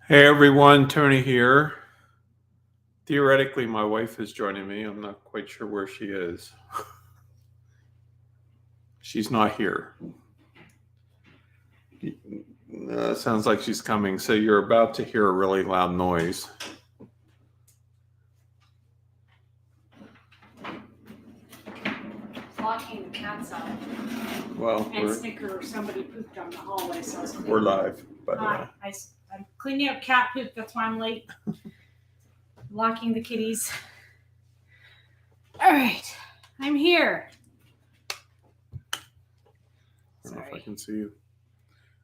Hey everyone, Tony here. Theoretically, my wife is joining me. I'm not quite sure where she is. She's not here. Sounds like she's coming. So you're about to hear a really loud noise. Locking the cats out. Well, And Snicker, somebody pooped on the hallway, so I was cleaning. we're live, by the way. Hi, I'm cleaning up cat poop. That's why I'm late. Locking the kitties. All right, I'm here. I don't know if I can see you.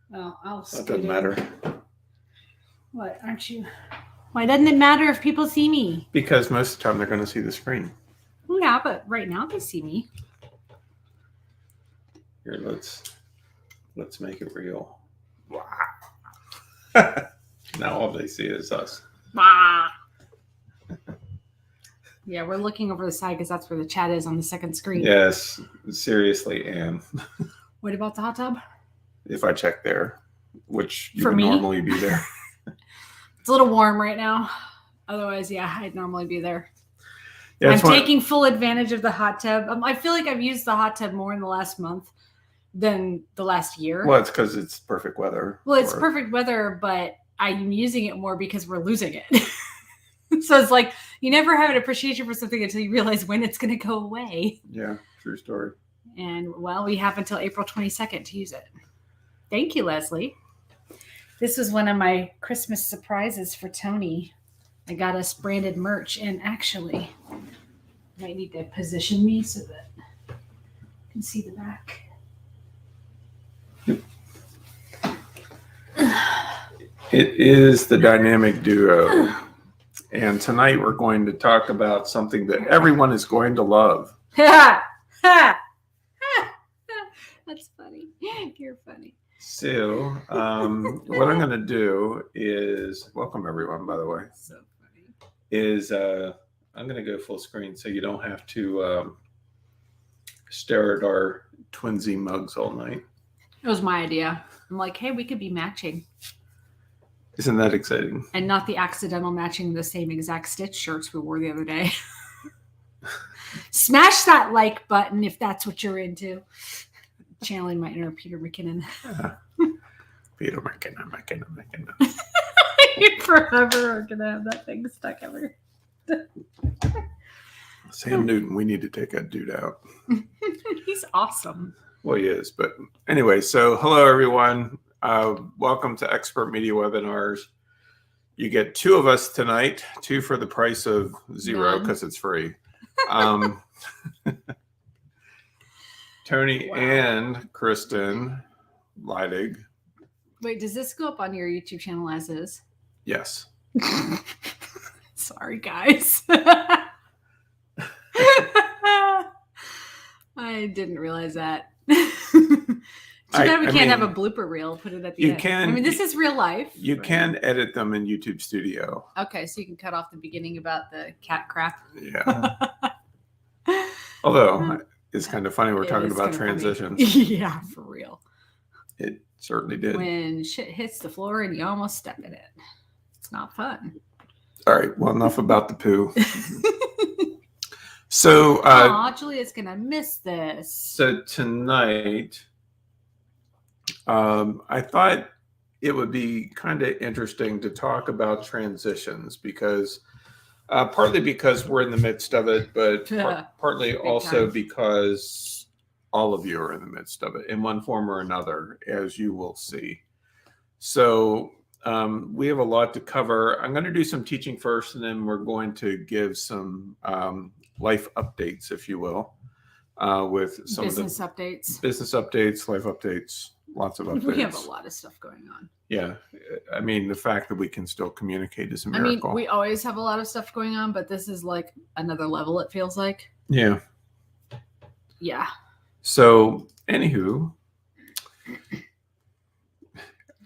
Well, I'll That doesn't matter. What, aren't you? Why doesn't it matter if people see me? Because most of the time they're going to see the screen. Yeah, but right now they see me. Here, let's make it real. Wow. Now all they see is us. Yeah, we're looking over the side because that's where the chat is on the second screen. Yes, seriously, Anne. What about the hot tub? If I check there, which you For would me? normally be there. It's a little warm right now. Otherwise, yeah, I'd normally be there. Yeah, I'm taking full advantage of the hot tub. I feel like I've used the hot tub more in the last month than the last year. Well, it's because it's perfect weather. Well, it's perfect weather, but I'm using it more because we're losing it. So it's like you never have an appreciation for something until you realize when it's going to go away. Yeah, true story. And, well, we have until April 22nd to use it. Thank you, Leslie. This was one of my Christmas surprises for Tony. I got us branded merch, and actually, I might need to position me so that you can see the back. It is the dynamic duo. And tonight we're going to talk about something that everyone is going to love. Ha! Ha! That's funny. You're funny. So, what I'm going to do is welcome everyone, by the way. So funny. I'm going to go full screen so you don't have to stare at our twinsy mugs all night. It was my idea. I'm like, hey, we could be matching. Isn't that exciting? And not the accidental matching the same exact Stitch shirts we wore the other day. Smash that like button if that's what you're into. Channeling my inner Peter McKinnon. Peter McKinnon. You forever are going to have that thing stuck everywhere. Sam Newton, we need to take that dude out. He's awesome. Well, he is. But anyway, so hello, everyone. Welcome to Expert Media Webinars. You get two of us tonight, two for the price of zero because it's free. Tony and Kristen Leidig. Wait, does this go up on your YouTube channel as is? Yes. Sorry, guys. I didn't realize that. Too bad we can't have a blooper reel. Put it at the end. You can. I mean, this is real life. You can edit them in YouTube Studio. Okay, so you can cut off the beginning about the cat crap. Yeah. Although it's kind of funny we're talking about transitions. Yeah, for real. It certainly did. When shit hits the floor and you almost step in it, it's not fun. All right. Well, enough about the poo. So, Julia's gonna miss this. So tonight, I thought it would be kind of interesting to talk about transitions because, partly because we're in the midst of it, but partly also because all of you are in the midst of it in one form or another, as you will see. So we have a lot to cover. I'm going to do some teaching first, and then we're going to give some life updates, if you will, with some business of the updates, life updates, lots of updates. We have a lot of stuff going on. Yeah. I mean, the fact that we can still communicate is a miracle. I mean, we always have a lot of stuff going on, but this is like another level, it feels like. Yeah. Yeah. So, anywho,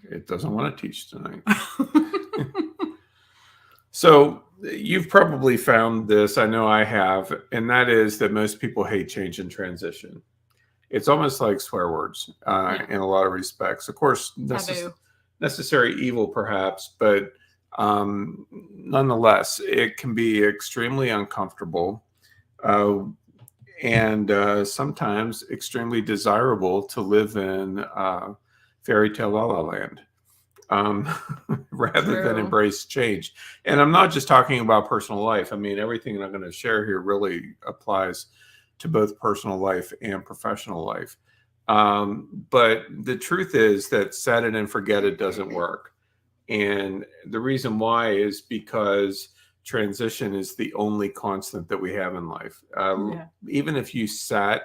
it doesn't want to teach tonight. So, you've probably found this, I know I have, and that is that most people hate change and transition. It's almost like swear words in a lot of respects. Of course, necessary evil perhaps, but Nonetheless, it can be extremely uncomfortable, and sometimes extremely desirable to live in fairy tale la la land, um, rather than True. embrace change. And I'm not just talking about personal life. I mean, everything that I'm going to share here really applies to both personal life and professional life. But the truth is that set it and forget it doesn't work. And the reason why is because transition is the only constant that we have in life. Yeah. Even if you sat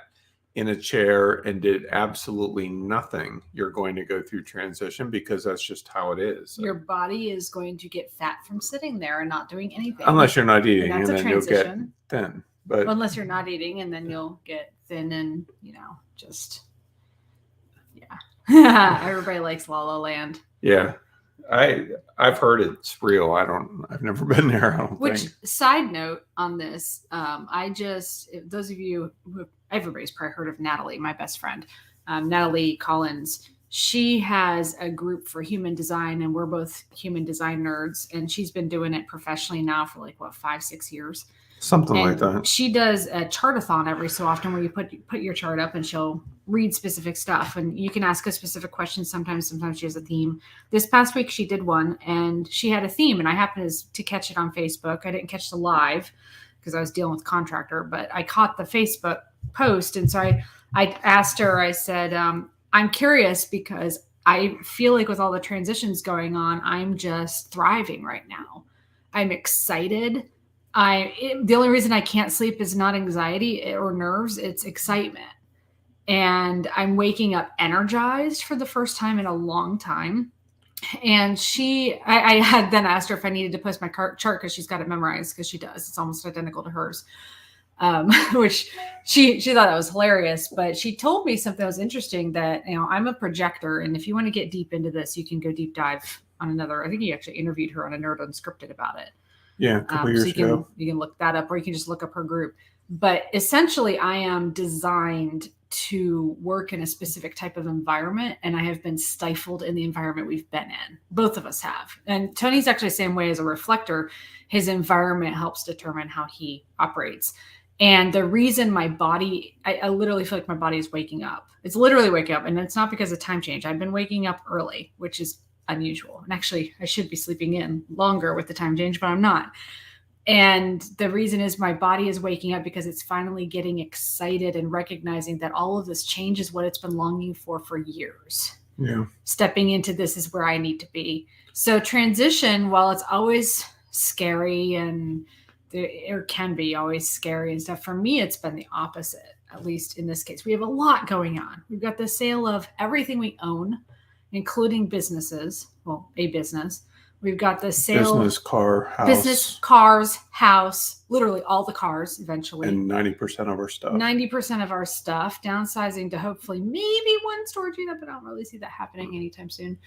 in a chair and did absolutely nothing, you're going to go through transition because that's just how it is. Your body is going to get fat from sitting there and not doing anything. Unless you're not eating, and and then you'll get thin. But well, unless you're not eating, and then you'll get thin and, just, yeah. Everybody likes La La Land. Yeah. I've heard it's real. I've never been there. I don't Which, think. side note on this, those of you everybody's probably heard of Natalie, my best friend, Natalie Collins. She has a group for human design, and we're both human design nerds. And she's been doing it professionally now for 5-6 years. Something and like that. She does a chartathon every so often where you put your chart up and she'll read specific stuff, and you can ask a specific question. Sometimes she has a theme. This past week she did one and she had a theme, and I happened to catch it on Facebook. I didn't catch the live because I was dealing with contractor, but I caught the Facebook post. And so I asked her, I said, I'm curious because I feel like with all the transitions going on, I'm just thriving right now. I'm excited. The only reason I can't sleep is not anxiety or nerves, it's excitement. And I'm waking up energized for the first time in a long time. And I had then asked her if I needed to post my chart because she's got it memorized, because she does. It's almost identical to hers. Which she thought that was hilarious, but she told me something that was interesting, that, I'm a projector. And if you want to get deep into this, you can go deep dive on another. I think you actually interviewed her on a Nerd Unscripted about it. Yeah, a couple years ago. You can look that up, or you can just look up her group. But essentially, I am designed to work in a specific type of environment, and I have been stifled in the environment we've been in. Both of us have. And Tony's actually the same way as a reflector. His environment helps determine how he operates. And the reason my body, I literally feel like my body is waking up. It's literally waking up, and it's not because of time change. I've been waking up early, which is unusual. And actually, I should be sleeping in longer with the time change, but I'm not. And the reason is my body is waking up because it's finally getting excited and recognizing that all of this change is what it's been longing for years. Yeah. Stepping into this is where I need to be. So transition, while it's always scary, and it can be always scary and stuff, for me, it's been the opposite, at least in this case. We have a lot going on. We've got the sale of everything we own, including businesses. Well, a business. We've got the sale. Business, car, house. Business, cars, house, literally all the cars eventually. And 90% of our stuff. 90% of our stuff. Downsizing to hopefully maybe one storage unit, but I don't really see that happening anytime soon.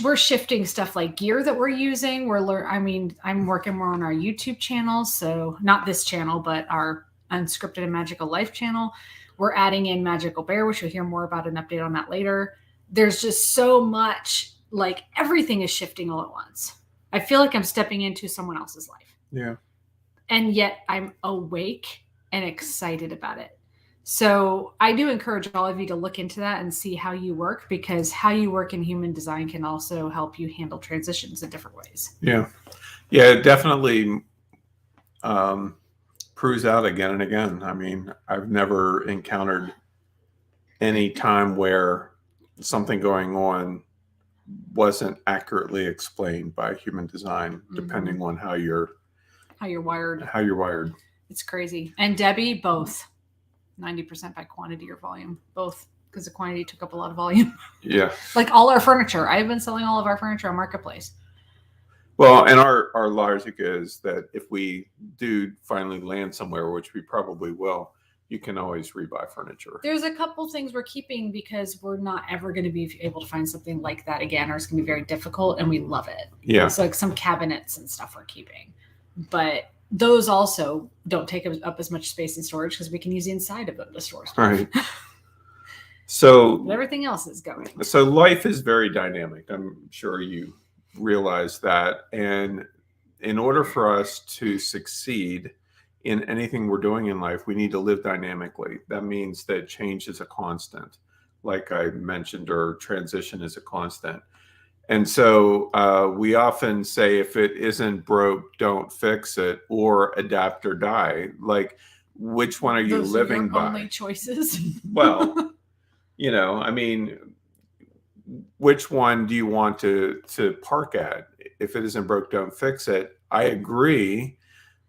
We're shifting stuff like gear that we're using. I'm working more on our YouTube channel. So not this channel, but our Unscripted and Magical Life channel. We're adding in Magical Bear, which you'll hear more about, an update on that later. There's just so much, everything is shifting all at once. I feel like I'm stepping into someone else's life. Yeah. And yet I'm awake and excited about it. So I do encourage all of you to look into that and see how you work, because how you work in human design can also help you handle transitions in different ways. Yeah. Yeah, it definitely proves out again and again. I mean, I've never encountered any time where something going on wasn't accurately explained by human design, depending on how you're wired. It's crazy. And Debbie, both 90% by quantity or volume, both, because the quantity took up a lot of volume. Yeah. All our furniture. I've been selling all of our furniture on Marketplace. Well, and our logic is that if we do finally land somewhere, which we probably will, you can always rebuy furniture. There's a couple things we're keeping because we're not ever going to be able to find something like that again, or it's going to be very difficult, and we love it. Yeah. So some cabinets and stuff we're keeping. But those also don't take up as much space in storage because we can use the inside of them to store stuff. Right. So but everything else is going. So life is very dynamic. I'm sure you realize that. And in order for us to succeed in anything we're doing in life, we need to live dynamically. That means that change is a constant, like I mentioned, or transition is a constant. And so we often say, if it isn't broke, don't fix it, or adapt or die. Like, which one are you Those living are your by? only choices. Well, I mean, which one do you want to park at? If it isn't broke, don't fix it. I agree,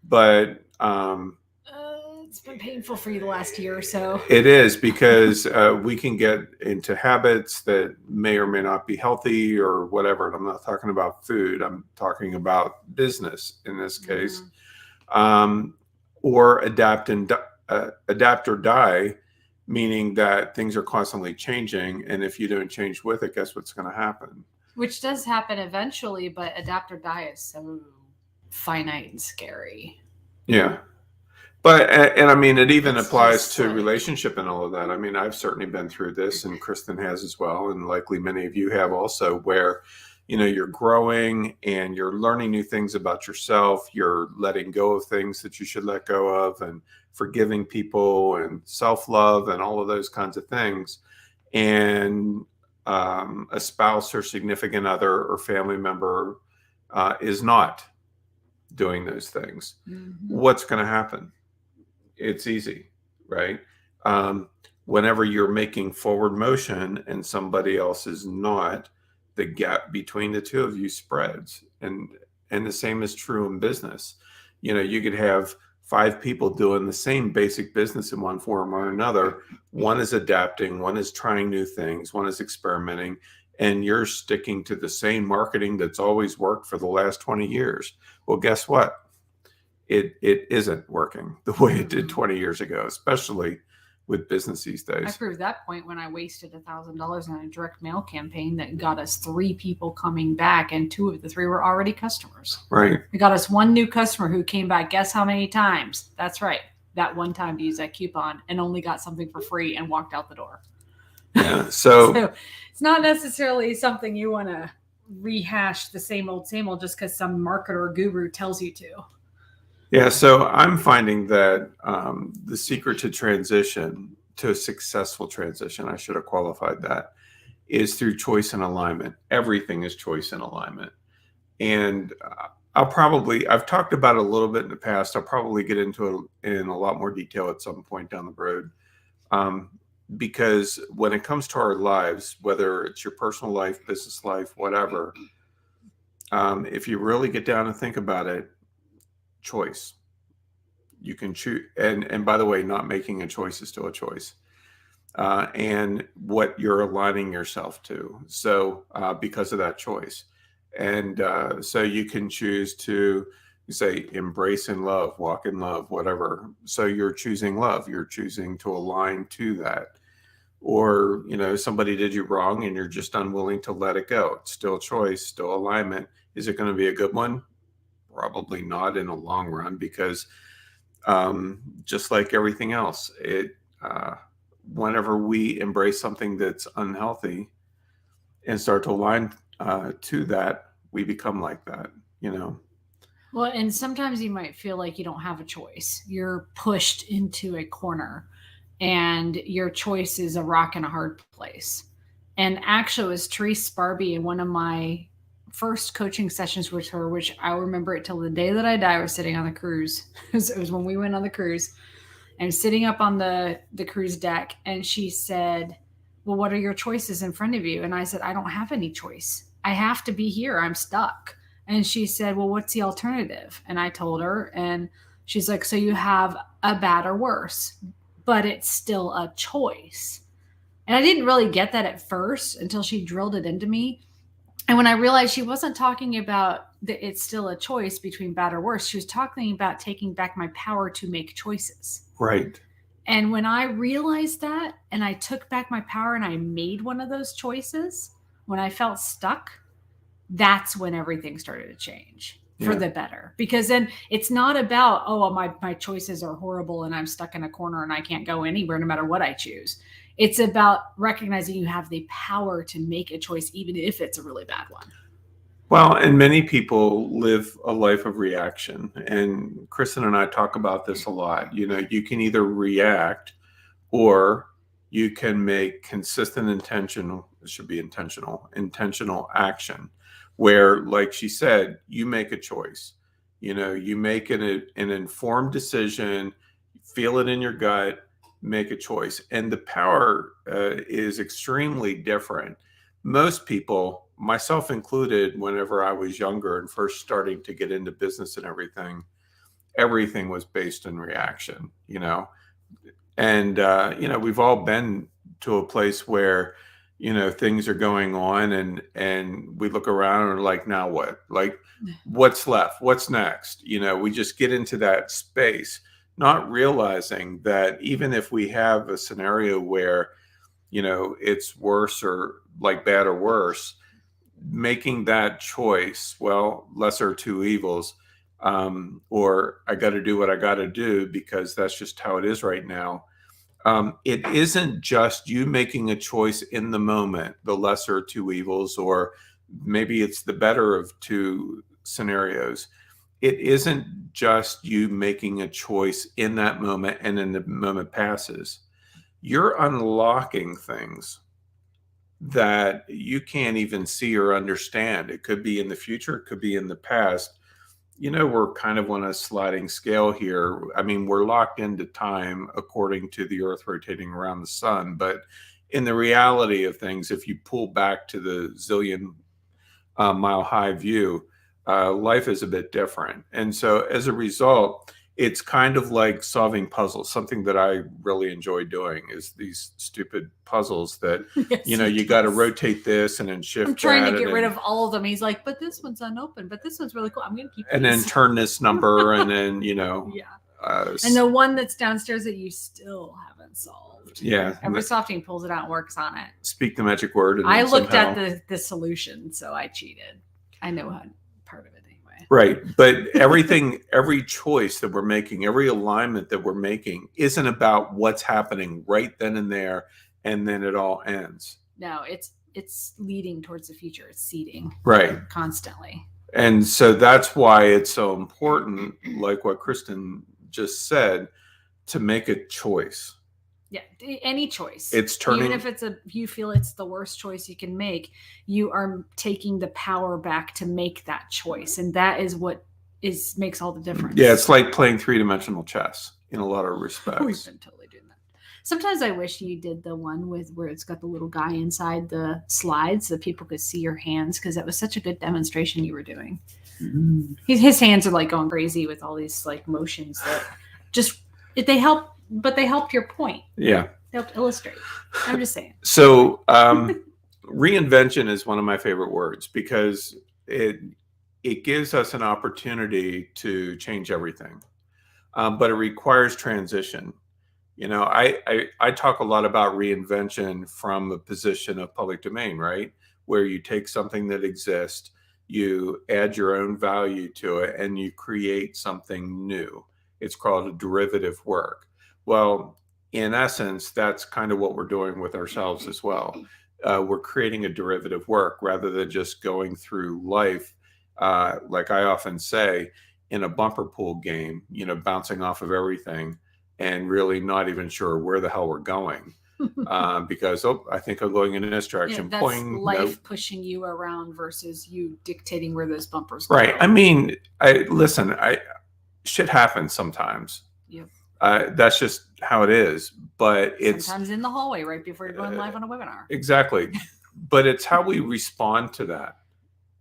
but it's been painful for you the last year or so. it is, because we can get into habits that may or may not be healthy or whatever. And I'm not talking about food. I'm talking about business in this case. Or adapt or die, meaning that things are constantly changing. And if you don't change with it, guess what's going to happen? Which does happen eventually, but adapt or die is so finite and scary. Yeah. But, and I mean, it even It's applies to like relationship and all of that. I mean, I've certainly been through this, and Kristen has as well. And likely many of you have also, where, you're growing and you're learning new things about yourself. You're letting go of things that you should let go of, and forgiving people, and self-love, and all of those kinds of things. And a spouse or significant other or family member is not doing those things. What's going to happen? It's easy, right? Whenever you're making forward motion and somebody else is not, the gap between the two of you spreads. And the same is true in business. You could have 5 people doing the same basic business in one form or another. One is adapting, one is trying new things, one is experimenting, and you're sticking to the same marketing that's always worked for the last 20 years. Well, guess what? It isn't working the way it did 20 years ago, especially with business these days. I proved that point when I wasted $1,000 on a direct mail campaign that got us 3 people coming back, and 2 of the 3 were already customers. Right. It got us 1 new customer who came back. Guess how many times? That's right. That one time to use that coupon, and only got something for free and walked out the door. Yeah. So it's not necessarily something you want to rehash the same old just because some marketer guru tells you to. Yeah, so I'm finding that the secret to transition, to a successful transition, I should have qualified that, is through choice and alignment. Everything is choice and alignment. And I've talked about it a little bit in the past. I'll probably get into it in a lot more detail at some point down the road. Because when it comes to our lives, whether it's your personal life, business life, whatever, if you really get down and think about it, choice. You can choose, and by the way, not making a choice is still a choice. And what you're aligning yourself to. So because of that choice. And so you can choose to say, embrace in love, walk in love, whatever. So you're choosing love. You're choosing to align to that. Or, somebody did you wrong and you're just unwilling to let it go. It's still choice, still alignment. Is it going to be a good one? Probably not in the long run, because just like everything else, whenever we embrace something that's unhealthy and start to align to that, we become like that, Well, and sometimes you might feel like you don't have a choice. You're pushed into a corner, and your choice is a rock and a hard place. And actually, it was Therese Sparby in one of my first coaching sessions with her, which I remember it till the day that I die. I was sitting on the cruise. It was when we went on the cruise, and sitting up on the cruise deck. And she said, well, what are your choices in front of you? And I said, I don't have any choice. I have to be here. I'm stuck. And she said, well, what's the alternative? And I told her, and she's like, so you have a bad or worse, but it's still a choice. And I didn't really get that at first until she drilled it into me. And when I realized she wasn't talking about that it's still a choice between bad or worse, she was talking about taking back my power to make choices. Right. And when I realized that, and I took back my power and I made one of those choices, when I felt stuck, that's when everything started to change for the better. Because then it's not about, oh, my choices are horrible and I'm stuck in a corner and I can't go anywhere no matter what I choose. It's about recognizing you have the power to make a choice, even if it's a really bad one. Well, and many people live a life of reaction. And Kristen and I talk about this a lot. You can either react or you can make consistent intentional, it should be intentional action where, like she said, you make a choice. You make an informed decision, feel it in your gut, make a choice. And the power is extremely different. Most people, myself included, whenever I was younger and first starting to get into business and everything was based in reaction. And we've all been to a place where things are going on, and we look around and are like, now what? Like, what's left? What's next? We just get into that space, not realizing that even if we have a scenario where it's worse, or like bad or worse, making that choice, well, lesser of two evils, or I got to do what I got to do because that's just how it is right now. It isn't just you making a choice in the moment, the lesser of two evils, or maybe it's the better of two scenarios. It isn't just you making a choice in that moment and then the moment passes. You're unlocking things that you can't even see or understand. It could be in the future, it could be in the past. We're kind of on a sliding scale here. I mean, we're locked into time according to the earth rotating around the sun. But in the reality of things, if you pull back to the zillion mile high view, life is a bit different. And so as a result, it's kind of like solving puzzles. Something that I really enjoy doing is these stupid puzzles that, Yes, you got to rotate this and then shift. I'm trying that to get and rid then, of all of them. He's like, but this one's unopened, but this one's really cool. I'm going to keep and then these. turn this number and then, Yeah. uh, And the one that's downstairs that you still haven't solved. yeah. Every softing pulls it out and works on it. Speak the magic word. And I then looked somehow, at the solution, so I cheated. I know how part of it anyway. right. But every choice that we're making, every alignment that we're making isn't about what's happening right then and there, and then it all ends. No, it's leading towards the future. It's seeding. Right. Constantly. And so that's why it's so important, like what Kristen just said, to make a choice. Yeah, any choice. It's turning. Even if you feel it's the worst choice you can make, you are taking the power back to make that choice, and that is what makes all the difference. Yeah, it's like playing three-dimensional chess in a lot of respects. We've been totally doing that. Sometimes I wish you did the one where it's got the little guy inside the slides so that people could see your hands, because that was such a good demonstration you were doing. Mm-hmm. His hands are like going crazy with all these like motions that just they help. But they helped your point. Yeah. They helped illustrate. I'm just saying. So reinvention is one of my favorite words because it gives us an opportunity to change everything. But it requires transition. I talk a lot about reinvention from a position of public domain, right? Where you take something that exists, you add your own value to it, and you create something new. It's called a derivative work. Well, in essence, that's kind of what we're doing with ourselves as well. We're creating a derivative work rather than just going through life, like I often say, in a bumper pool game, bouncing off of everything and really not even sure where the hell we're going. Because, I think I'm going in this direction. Yeah, that's life pushing you around versus you dictating where those bumpers go. Right. I mean, shit happens sometimes. Yep. That's just how it is, but it's sometimes in the hallway right before you're going live on a webinar. Exactly. But it's how we respond to that.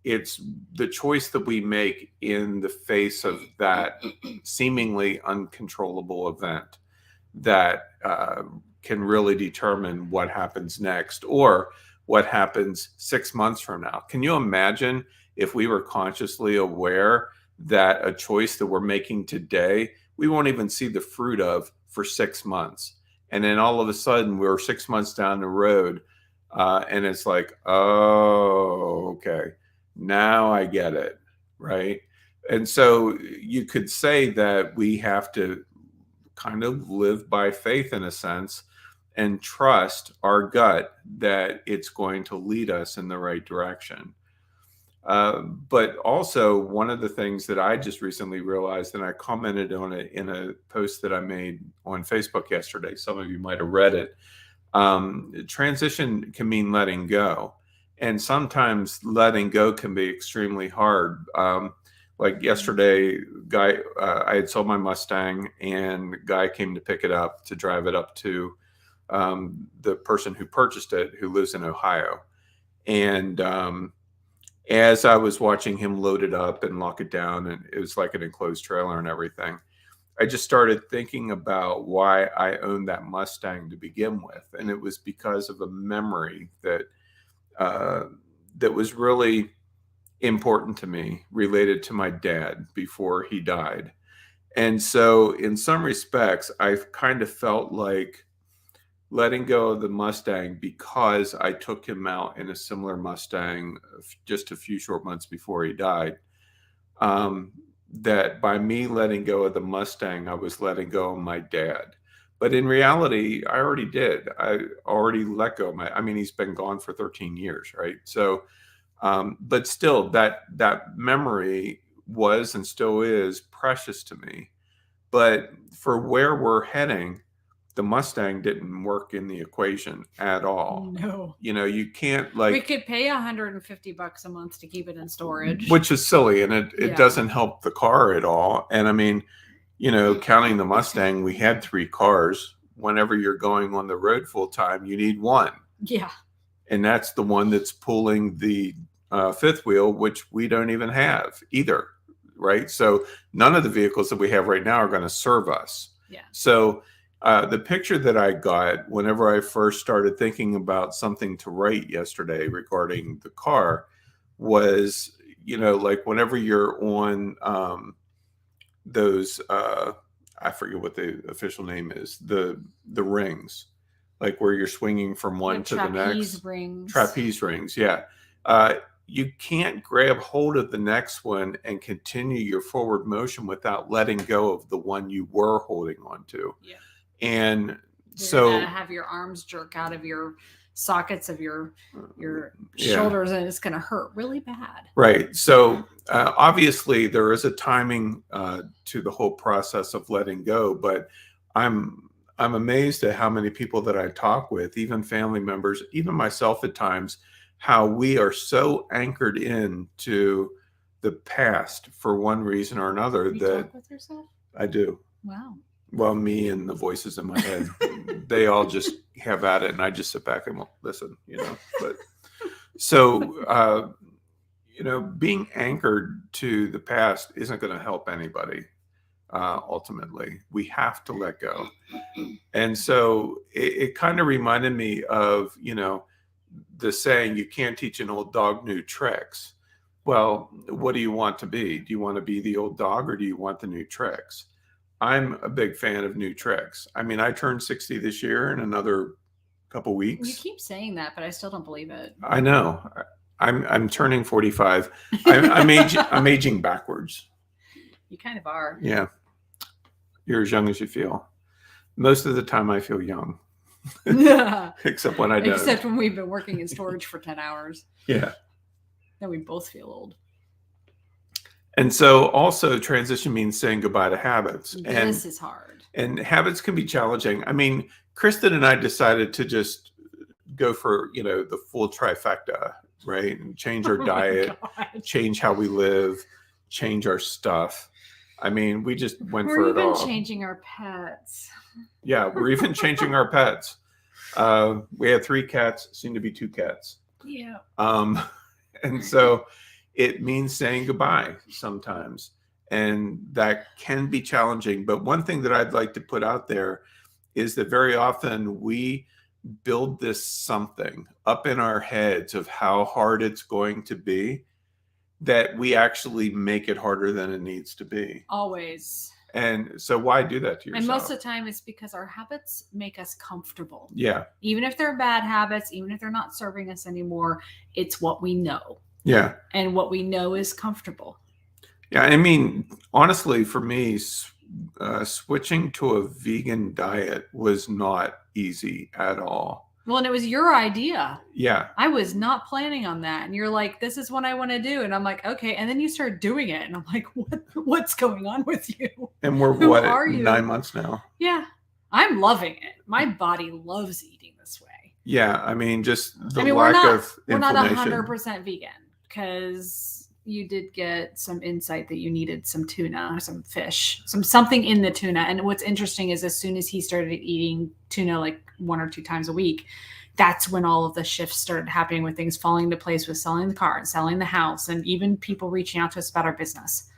It's the choice that we make in the face of that seemingly uncontrollable event that can really determine what happens next or what happens 6 months from now. Can you imagine if we were consciously aware that a choice that we're making today we won't even see the fruit of for 6 months. And then all of a sudden we're 6 months down the road and it's like, oh, okay, now I get it, right? And so you could say that we have to kind of live by faith in a sense and trust our gut that it's going to lead us in the right direction. But also, one of the things that I just recently realized, and I commented on it in a post that I made on Facebook yesterday, some of you might have read it. Transition can mean letting go. And sometimes letting go can be extremely hard. Like yesterday, I had sold my Mustang, and a guy came to pick it up to drive it up to the person who purchased it, who lives in Ohio. And as I was watching him load it up and lock it down, and it was like an enclosed trailer and everything, I just started thinking about why I owned that Mustang to begin with. And it was because of a memory that that was really important to me, related to my dad before he died. And so in some respects, I've kind of felt like letting go of the Mustang, because I took him out in a similar Mustang just a few short months before he died. That by me letting go of the Mustang, I was letting go of my dad. But in reality, I already did. I already let go of I mean, he's been gone for 13 years, right? So, but still, that memory was and still is precious to me. But for where we're heading, the Mustang didn't work in the equation at all. No. You can't we could pay $150 a month to keep it in storage, which is silly, and it doesn't help the car at all. And I mean, counting the Mustang, we had 3 cars. Whenever you're going on the road full time, you need one. Yeah. And that's the one that's pulling the fifth wheel, which we don't even have either, right? So none of the vehicles that we have right now are going to serve us. Yeah. So the picture that I got whenever I first started thinking about something to write yesterday regarding the car was, like whenever you're on those, I forget what the official name is, the rings, like where you're swinging from one to the next. Trapeze rings. Yeah. You can't grab hold of the next one and continue your forward motion without letting go of the one you were holding on to. Yeah. And you're so gonna have your arms jerk out of your sockets of your shoulders, and it's going to hurt really bad. Right. So obviously there is a timing to the whole process of letting go, but I'm amazed at how many people that I talk with, even family members, even myself at times, how we are so anchored in to the past for one reason or another. You that talk with yourself? I do. Wow. Well, me and the voices in my head, they all just have at it, and I just sit back and listen, But so, being anchored to the past isn't going to help anybody. Ultimately, we have to let go. And so it kind of reminded me of, the saying, you can't teach an old dog new tricks. Well, what do you want to be? Do you want to be the old dog, or do you want the new tricks? I'm a big fan of new tricks. I mean, I turned 60 this year in another couple weeks. You keep saying that, but I still don't believe it. I know. I'm turning 45. I'm aging backwards. You kind of are. Yeah. You're as young as you feel. Most of the time I feel young. Except when I don't. Except when we've been working in storage for 10 hours. Yeah. Then we both feel old. And so also transition means saying goodbye to habits. This is hard. And habits can be challenging. I mean, Kristen and I decided to just go for, the full trifecta, right? And change our diet, change how we live, change our stuff. I mean, we just went for it all. We're even changing our pets. Yeah, we're even changing our pets. We had 3 cats, soon to be 2 cats. Yeah. And so it means saying goodbye sometimes. And that can be challenging. But one thing that I'd like to put out there is that very often we build this something up in our heads of how hard it's going to be, that we actually make it harder than it needs to be. Always. And so why do that to yourself? And most of the time it's because our habits make us comfortable. Yeah. Even if they're bad habits, even if they're not serving us anymore, it's what we know. Yeah. And what we know is comfortable. Yeah. I mean, honestly, for me, switching to a vegan diet was not easy at all. Well, and it was your idea. Yeah. I was not planning on that. And you're like, this is what I want to do. And I'm like, okay. And then you start doing it. And I'm like, what's going on with you? And we're Who are you? 9 months now? Yeah. I'm loving it. My body loves eating this way. Yeah. I mean, just the lack of inflammation. We're not 100% vegan because you did get some insight that you needed some tuna or some fish, something in the tuna. And what's interesting is as soon as he started eating tuna like 1 or 2 times a week, that's when all of the shifts started happening with things falling into place with selling the car and selling the house and even people reaching out to us about our business.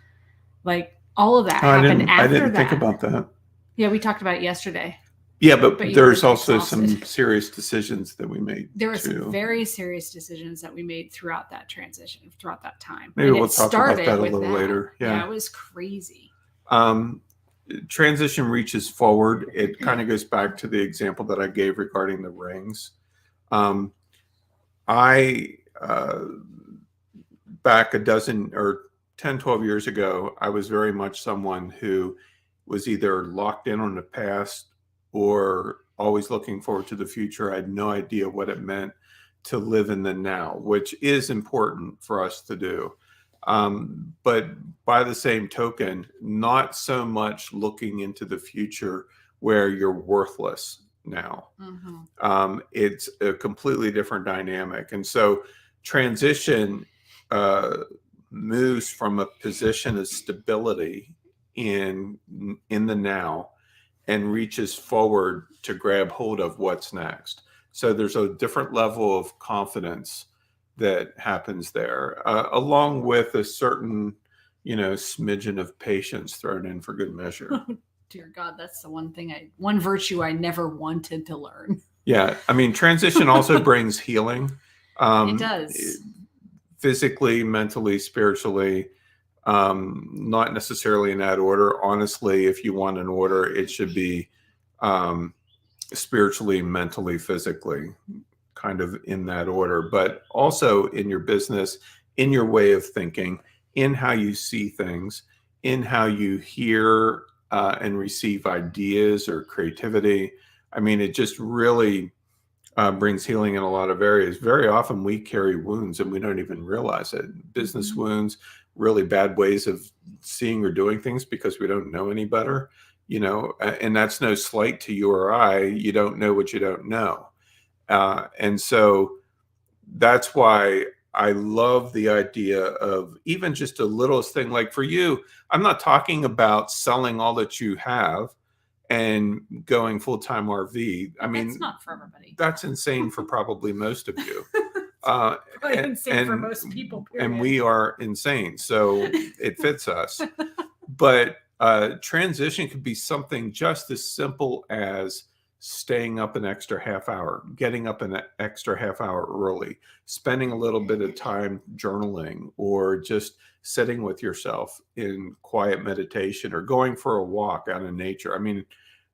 Like all of that happened after that. I didn't think about that. Yeah, we talked about it yesterday. Yeah, but there's also some serious decisions that we made. There were some very serious decisions that we made throughout that transition, throughout that time. Maybe we'll talk about that a little later. Yeah, it was crazy. Transition reaches forward. It kind of goes back to the example that I gave regarding the rings. Back 10-12 years ago, I was very much someone who was either locked in on the past or always looking forward to the future. I had no idea what it meant to live in the now, which is important for us to do. But by the same token, not so much looking into the future where you're worthless now. Mm-hmm. It's a completely different dynamic. And so transition moves from a position of stability in the now and reaches forward to grab hold of what's next. So there's a different level of confidence that happens there, along with a certain, smidgen of patience thrown in for good measure. Oh, dear God, that's the one virtue I never wanted to learn. Yeah. I mean, transition also brings healing. It does. Physically, mentally, spiritually. Not necessarily in that order. Honestly, if you want an order, it should be spiritually, mentally, physically, kind of in that order, but also in your business, in your way of thinking, in how you see things, in how you hear and receive ideas or creativity. I mean, it just really brings healing in a lot of areas. Very often we carry wounds and we don't even realize it. Business wounds, really bad ways of seeing or doing things because we don't know any better, and that's no slight to you or I. You don't know what you don't know. And so that's why I love the idea of even just a littlest thing. Like for you, I'm not talking about selling all that you have and going full-time RV. I mean, that's not for everybody. That's insane for probably most of you. Insane for most people, period. And we are insane, so it fits us. But transition could be something just as simple as staying up an extra half hour, getting up an extra half hour early, spending a little bit of time journaling, or just sitting with yourself in quiet meditation, or going for a walk out in nature. I mean,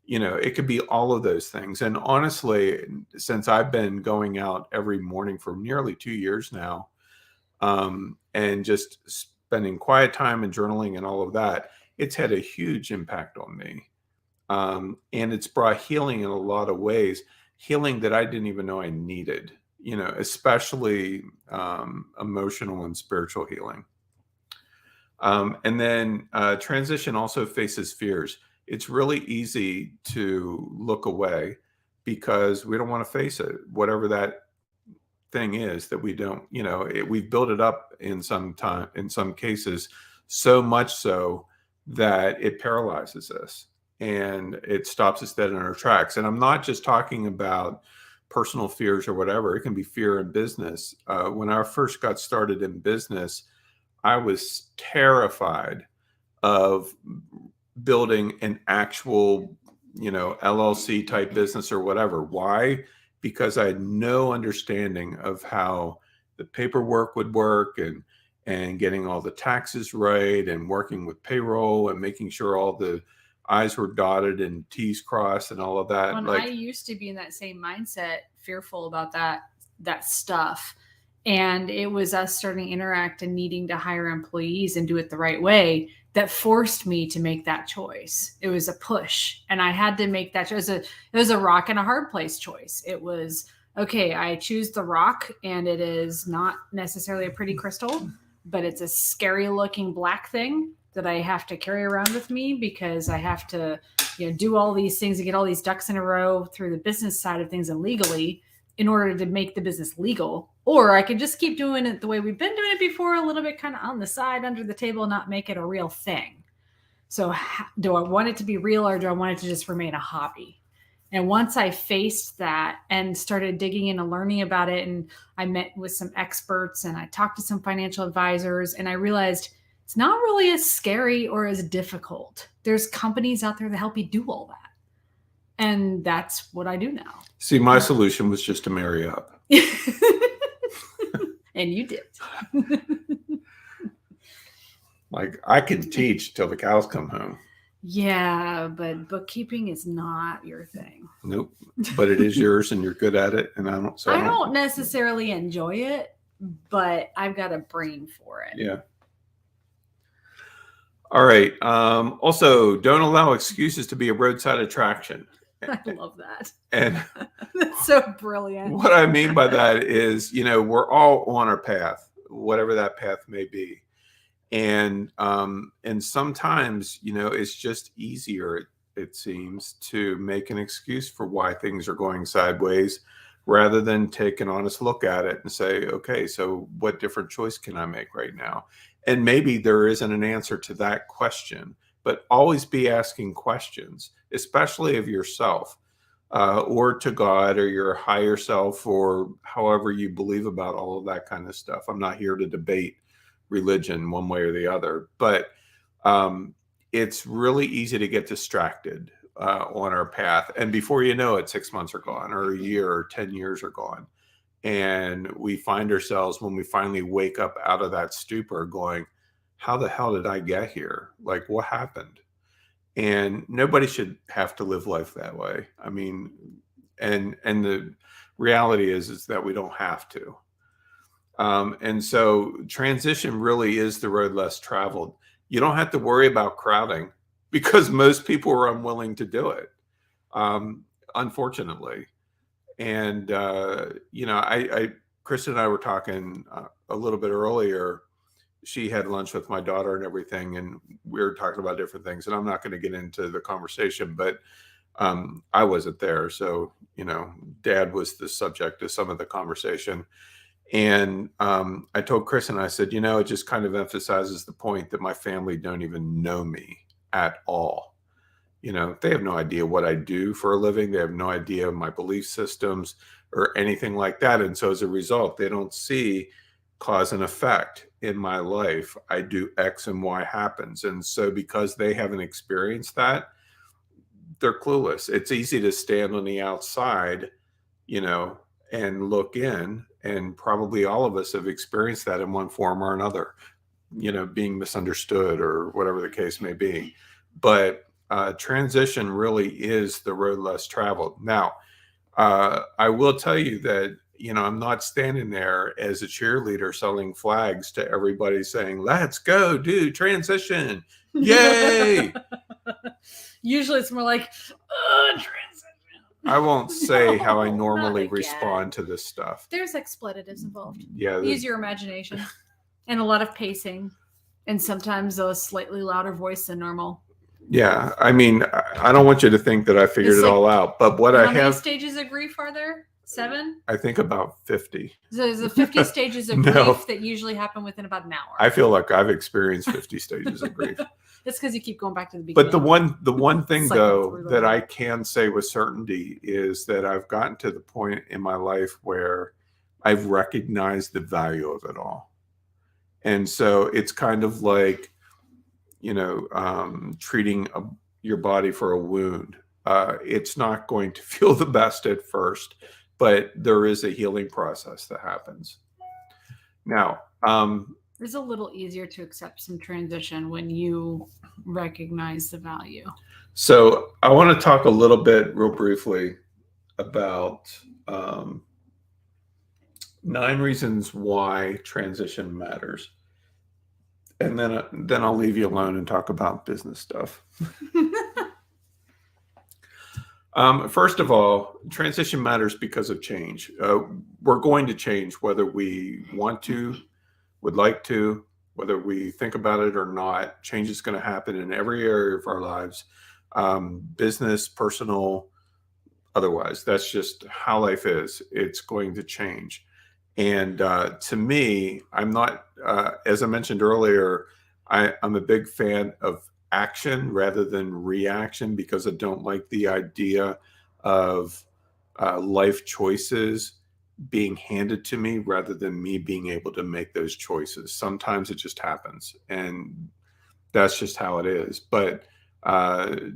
it could be all of those things. And honestly, since I've been going out every morning for nearly 2 years now, and just spending quiet time and journaling and all of that, it's had a huge impact on me. And it's brought healing in a lot of ways, healing that I didn't even know I needed, especially emotional and spiritual healing. And then transition also faces fears. It's really easy to look away because we don't want to face it, whatever that thing is that we don't, we've built it up in some cases, so much so that it paralyzes us and it stops us dead in our tracks. And I'm not just talking about personal fears or whatever. It can be fear in business. When I first got started in business, I was terrified of building an actual, LLC type business or whatever. Why? Because I had no understanding of how the paperwork would work and getting all the taxes right and working with payroll and making sure all the I's were dotted and T's crossed and all of that. When I used to be in that same mindset, fearful about that stuff. And it was us starting to interact and needing to hire employees and do it the right way that forced me to make that choice. It was a push, and I had to make that choice. It was a rock and a hard place choice. It was okay, I choose the rock, and it is not necessarily a pretty crystal, but it's a scary looking black thing that I have to carry around with me because I have to, do all these things and get all these ducks in a row through the business side of things and legally in order to make the business legal. Or I could just keep doing it the way we've been doing it before, a little bit kind of on the side under the table, not make it a real thing. So do I want it to be real, or do I want it to just remain a hobby? And once I faced that and started digging in and learning about it, and I met with some experts and I talked to some financial advisors, and I realized it's not really as scary or as difficult. There's companies out there that help you do all that. And that's what I do now. See, my solution was just to marry up. And you did. Like, I can teach till the cows come home. Yeah, but bookkeeping is not your thing. Nope. But it is yours, and you're good at it. And I don't necessarily enjoy it, but I've got a brain for it. Yeah. All right. Also, don't allow excuses to be a roadside attraction. I love that. And that's so brilliant. What I mean by that is, we're all on our path, whatever that path may be. And sometimes, it's just easier, it seems, to make an excuse for why things are going sideways rather than take an honest look at it and say, okay, so what different choice can I make right now? And maybe there isn't an answer to that question, but always be asking questions, especially of yourself or to God or your higher self, or however you believe about all of that kind of stuff. I'm not here to debate religion one way or the other, but it's really easy to get distracted on our path. And before you know it, 6 months are gone, or a year, or 10 years are gone. And we find ourselves, when we finally wake up out of that stupor, going, how the hell did I get here? Like, what happened? And nobody should have to live life that way. I mean, and the reality is that we don't have to. And so transition really is the road less traveled. You don't have to worry about crowding because most people are unwilling to do it, unfortunately. And, Kristen and I were talking a little bit earlier. She had lunch with my daughter and everything, and we were talking about different things. And I'm not going to get into the conversation, but I wasn't there. So, Dad was the subject of some of the conversation. And I told Kristen, I said, it just kind of emphasizes the point that my family don't even know me at all. They have no idea what I do for a living. They have no idea my belief systems or anything like that. And so as a result, they don't see cause and effect in my life. I do X and Y happens. And so because they haven't experienced that, they're clueless. It's easy to stand on the outside, and look in. And probably all of us have experienced that in one form or another, being misunderstood or whatever the case may be. But transition really is the road less traveled. Now, I will tell you that, I'm not standing there as a cheerleader selling flags to everybody saying, let's go do transition. Yay. Usually it's more like, transition. I won't say how I normally respond to this stuff. There's expletives involved. Yeah. Use your imagination and a lot of pacing and sometimes a slightly louder voice than normal. Yeah. I mean, I don't want you to think that I figured it all out, but what I have. How many stages of grief are there? 7? I think about 50. So there's the 50 stages of grief that usually happen within about an hour. I feel like I've experienced 50 stages of grief. That's because you keep going back to the beginning. But the one thing though that I can say with certainty is that I've gotten to the point in my life where I've recognized the value of it all. And so it's kind of like, treating your body for a wound. It's not going to feel the best at first, but there is a healing process that happens. Now, it's a little easier to accept some transition when you recognize the value. So I want to talk a little bit real briefly about 9 reasons why transition matters. And then I'll leave you alone and talk about business stuff. First of all, transition matters because of change. We're going to change whether we want to, would like to, whether we think about it or not. Change is going to happen in every area of our lives, business, personal, otherwise. That's just how life is. It's going to change. And to me, I'm not, as I mentioned earlier, I'm a big fan of action rather than reaction because I don't like the idea of life choices being handed to me rather than me being able to make those choices. Sometimes it just happens, and that's just how it is. But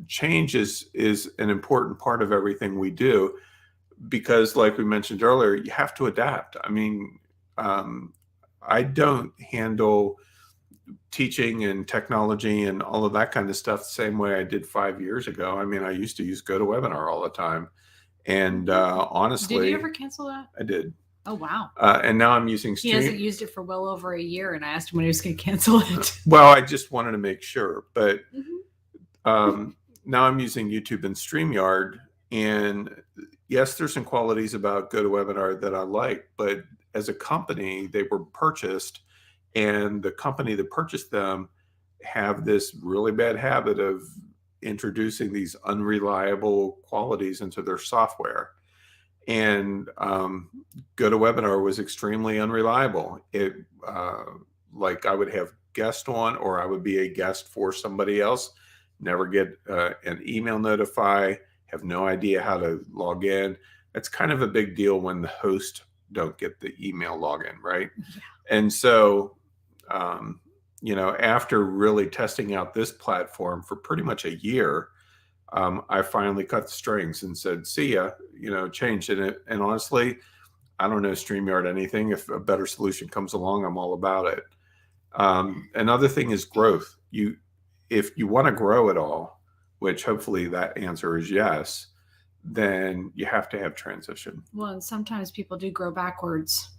change is an important part of everything we do because, like we mentioned earlier, you have to adapt. I mean, I don't handle teaching and technology and all of that kind of stuff the same way I did 5 years ago. I mean, I used to use GoToWebinar all the time. And honestly, did you ever cancel that? I did. Oh, wow. And now I'm using He hasn't used it for well over a year, and I asked him when he was going to cancel it. Well, I just wanted to make sure. But now I'm using YouTube and StreamYard. And yes, there's some qualities about GoToWebinar that I like. But as a company, they were purchased. And the company that purchased them have this really bad habit of introducing these unreliable qualities into their software. And GoToWebinar was extremely unreliable. It like I would have guest on, or I would be a guest for somebody else, never get an email notify, have no idea how to log in. It's kind of a big deal when the host don't get the email login, right? Yeah. And so, after really testing out this platform for pretty much a year, I finally cut the strings and said, see ya, changed it. And honestly, I don't know StreamYard anything. If a better solution comes along, I'm all about it. Another thing is growth. If you want to grow at all, which hopefully that answer is yes, then you have to have transition. Well, and sometimes people do grow backwards.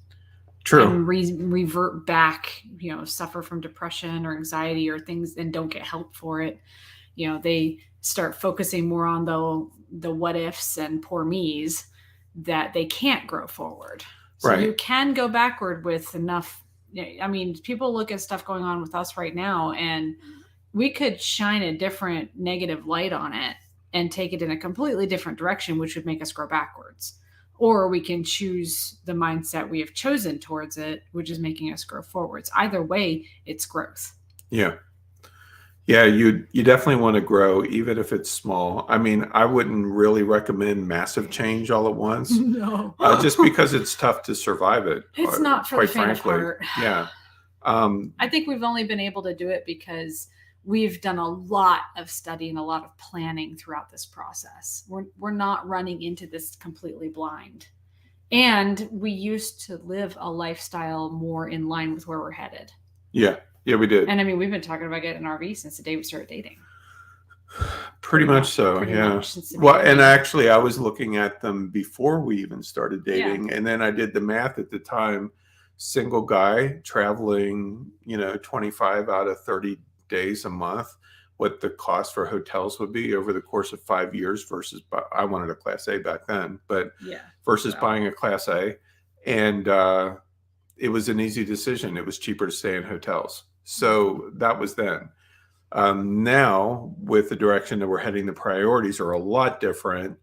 True. And revert back, suffer from depression or anxiety or things and don't get help for it. They start focusing more on the what ifs and poor me's that they can't grow forward. So right. You can go backward with enough. I mean, people look at stuff going on with us right now, and we could shine a different negative light on it and take it in a completely different direction, which would make us grow backwards. Or we can choose the mindset we have chosen towards it, which is making us grow forwards. Either way, it's growth. Yeah. Yeah, you definitely want to grow, even if it's small. I mean, I wouldn't really recommend massive change all at once. No. Just because it's tough to survive it. It's not for the faint of heart. Yeah. I think we've only been able to do it because we've done a lot of study and a lot of planning throughout this process. We're not running into this completely blind. And we used to live a lifestyle more in line with where we're headed. Yeah. Yeah, we did. And I mean, we've been talking about getting an RV since the day we started dating. Pretty much so, yeah. Well, and actually, I was looking at them before we even started dating. Yeah. And then I did the math at the time. Single guy traveling, 25 out of 30 days a month, what the cost for hotels would be over the course of 5 years versus, I wanted a Class A back then, but versus buying a Class A. And it was an easy decision. It was cheaper to stay in hotels. So that was then. Now, with the direction that we're heading, the priorities are a lot different.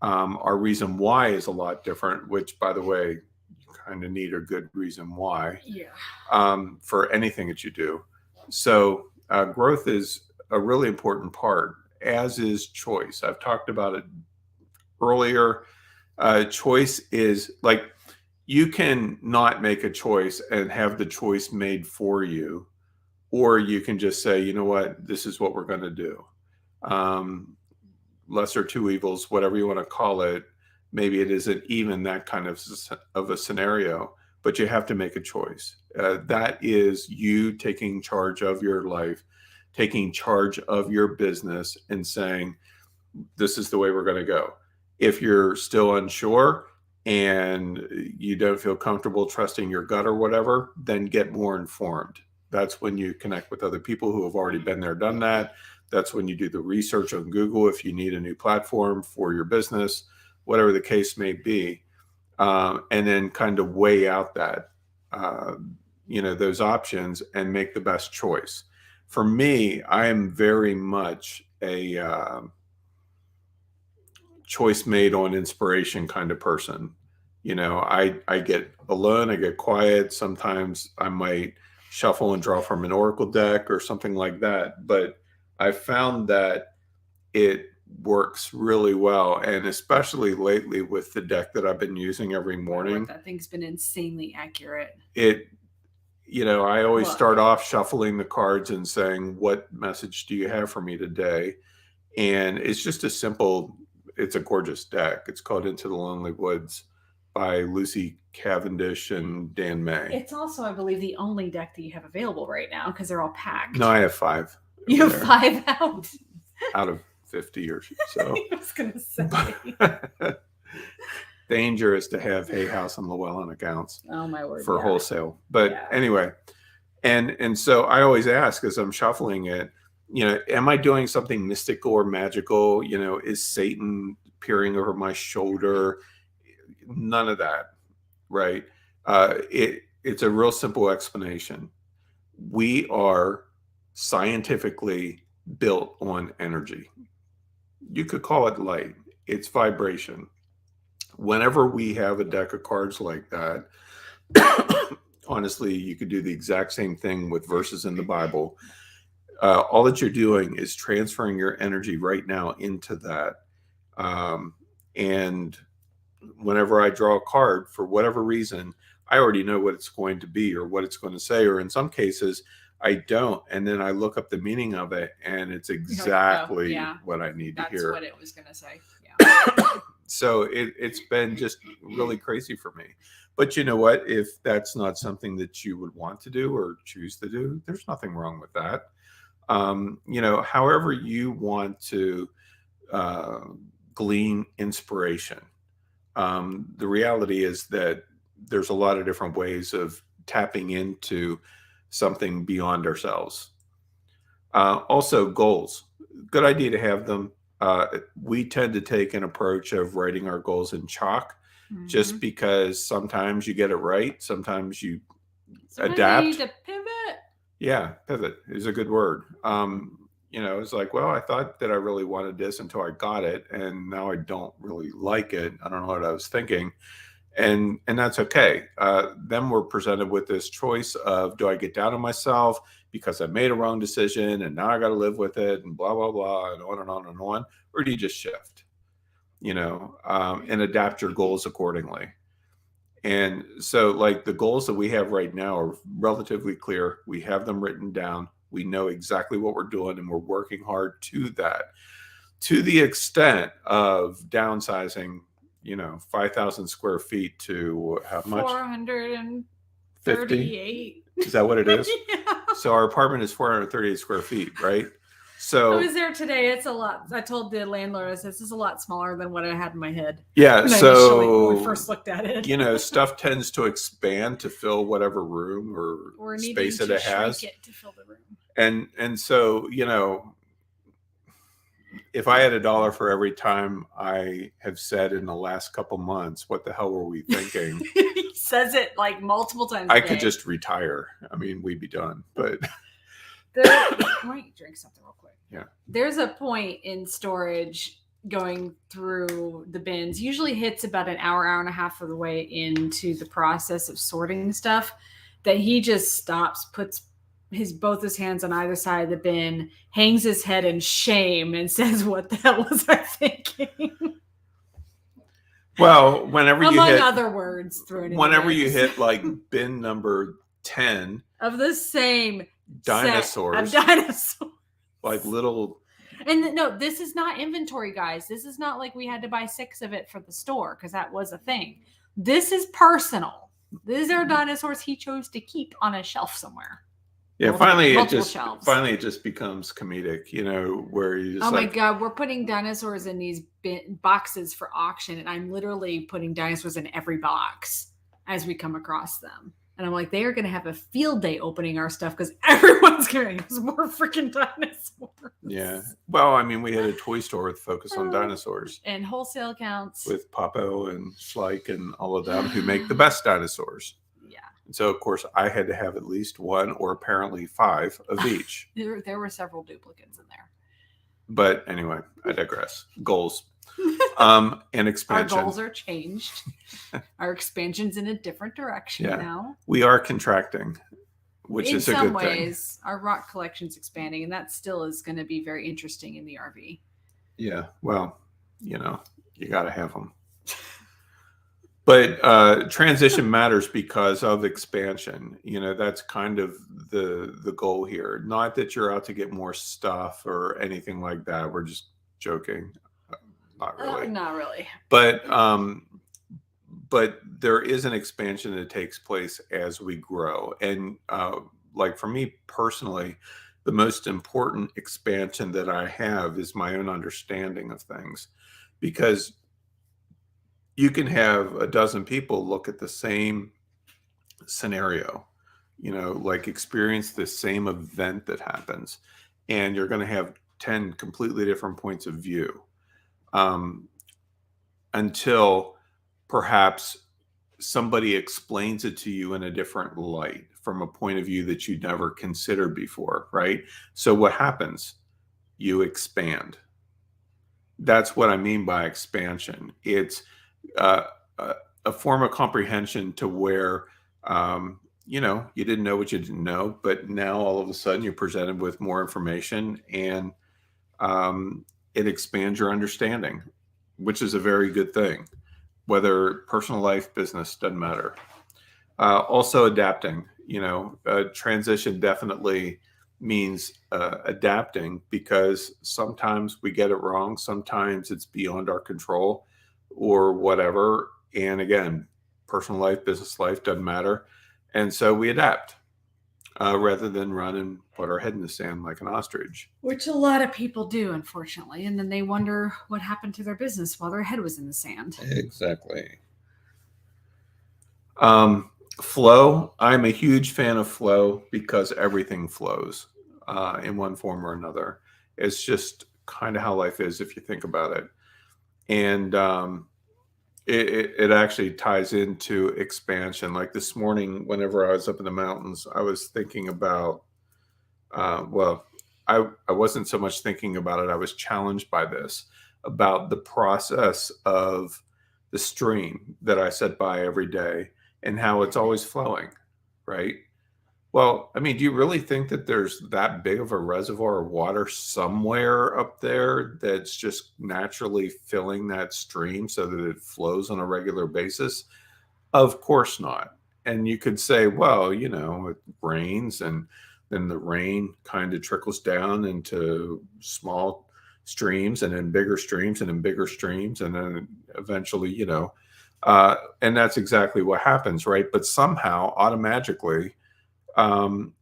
Our reason why is a lot different, which, by the way, you kind of need a good reason why for anything that you do. So growth is a really important part, as is choice. I've talked about it earlier. Choice is like, you can not make a choice and have the choice made for you, or you can just say, you know what, this is what we're going to do. Lesser two evils, whatever you want to call it. Maybe it isn't even that kind of a scenario, but you have to make a choice. That is you taking charge of your life, taking charge of your business and saying, this is the way we're going to go. If you're still unsure and you don't feel comfortable trusting your gut or whatever, then get more informed. That's when you connect with other people who have already been there, done that. That's when you do the research on Google if you need a new platform for your business, whatever the case may be. And then kind of weigh out that, those options and make the best choice. For me, I am very much a choice made on inspiration kind of person. I get alone, I get quiet. Sometimes I might shuffle and draw from an oracle deck or something like that. But I found that it works really well. And especially lately with the deck that I've been using every morning. That thing's been insanely accurate. I always start off shuffling the cards and saying, what message do you have for me today? And it's just it's a gorgeous deck. It's called Into the Lonely Woods by Lucy Cavendish and Dan May. It's also, I believe, the only deck that you have available right now because they're all packed. No, I have 5. You have 5 out? Out of 50 or so. I was going to say. Dangerous to have Hay House and Llewellyn accounts. Oh, my word. For wholesale. But anyway, and so I always ask as I'm shuffling it, am I doing something mystical or magical? Is Satan peering over my shoulder? None of that, right? It's a real simple explanation. We are scientifically built on energy. You could call it light. It's vibration. Whenever we have a deck of cards like that, honestly, you could do the exact same thing with verses in the Bible. All that you're doing is transferring your energy right now into that. And whenever I draw a card, for whatever reason, I already know what it's going to be or what it's going to say. Or in some cases, I don't. And then I look up the meaning of it, and it's exactly what I need to hear. That's what it was going to say. Yeah. So it's been just really crazy for me. But you know what? If that's not something that you would want to do or choose to do, there's nothing wrong with that. However you want to glean inspiration. The reality is that there's a lot of different ways of tapping into something beyond ourselves. Also, goals. Good idea to have them. We tend to take an approach of writing our goals in chalk, just because sometimes you get it right. Sometimes you adapt. You need to pivot. Yeah, pivot is a good word. It's like, well, I thought that I really wanted this until I got it, and now I don't really like it. I don't know what I was thinking. And that's okay. Then we're presented with this choice of, do I get down on myself because I made a wrong decision and now I got to live with it and blah, blah, blah, and on and on and on, or do you just shift, and adapt your goals accordingly? And so like the goals that we have right now are relatively clear. We have them written down. We know exactly what we're doing, and we're working hard to that, to the extent of downsizing 5,000 square feet to how much? 438. Is that what it is? Yeah. So our apartment is 438 square feet, right? So I was there today. It's a lot. I told the landlord, I said, this is a lot smaller than what I had in my head. Yeah. So when we first looked at it, stuff tends to expand to fill whatever room or space that it has. It to fill the room. And so, if I had $1 for every time I have said in the last couple months, what the hell were we thinking? He says it like multiple times. I could just retire. I mean, we'd be done. But why don't you drink something real quick? Yeah. There's a point in storage going through the bins. Usually hits about an hour and a half of the way into the process of sorting stuff that he just stops, puts both his hands on either side of the bin, hangs his head in shame, and says, "What the hell was I thinking?" Well, whenever you hit, other words, thrown in whenever you hit like bin number 10 of the same dinosaurs, like little. And no, this is not inventory, guys. This is not like we had to buy 6 of it for the store because that was a thing. This is personal. These are dinosaurs he chose to keep on a shelf somewhere. Yeah, finally it just becomes comedic, where you just my God, we're putting dinosaurs in these boxes for auction, and I'm literally putting dinosaurs in every box as we come across them. And I'm like, they are going to have a field day opening our stuff because everyone's going to use more freaking dinosaurs. Yeah. Well, I mean, we had a toy store with focus on dinosaurs. And wholesale accounts. With Papo and Schleich and all of them who make the best dinosaurs. Yeah. And so, of course, I had to have at least one or apparently 5 of each. There were several duplicates in there. But anyway, I digress. Goals. And expansion. Our goals are changed. Our expansion's in a different direction now. We are contracting, which is a good thing. In some ways, our rock collection's expanding, and that still is going to be very interesting in the RV. Yeah. Well, you got to have them. But transition matters because of expansion. That's kind of the goal here. Not that you're out to get more stuff or anything like that. We're just joking. Not really. Not really. But there is an expansion that takes place as we grow. And like for me personally, the most important expansion that I have is my own understanding of things. Because you can have a dozen people look at the same scenario, like experience the same event that happens, and you're going to have 10 completely different points of view. Until perhaps somebody explains it to you in a different light from a point of view that you'd never considered before, right? So what happens? You expand. That's what I mean by expansion. It's a form of comprehension to where, you didn't know what you didn't know, but now all of a sudden you're presented with more information, and it expands your understanding, which is a very good thing. Whether personal life, business, doesn't matter. Also adapting, transition definitely means adapting, because sometimes we get it wrong. Sometimes it's beyond our control or whatever. And again, personal life, business life, doesn't matter. And so we adapt rather than run and put our head in the sand like an ostrich. Which a lot of people do, unfortunately. And then they wonder what happened to their business while their head was in the sand. Exactly. Flow. I'm a huge fan of flow because everything flows in one form or another. It's just kind of how life is if you think about it. And it actually ties into expansion. Like this morning, whenever I was up in the mountains, I was thinking about, I wasn't so much thinking about it. I was challenged by this, about the process of the stream that I set by every day and how it's always flowing, right? Well, I mean, do you really think that there's that big of a reservoir of water somewhere up there that's just naturally filling that stream so that it flows on a regular basis? Of course not. And you could say, well, it rains, and then the rain kind of trickles down into small streams, and then bigger streams, and then bigger streams, and then eventually, and that's exactly what happens, right? But somehow, automatically,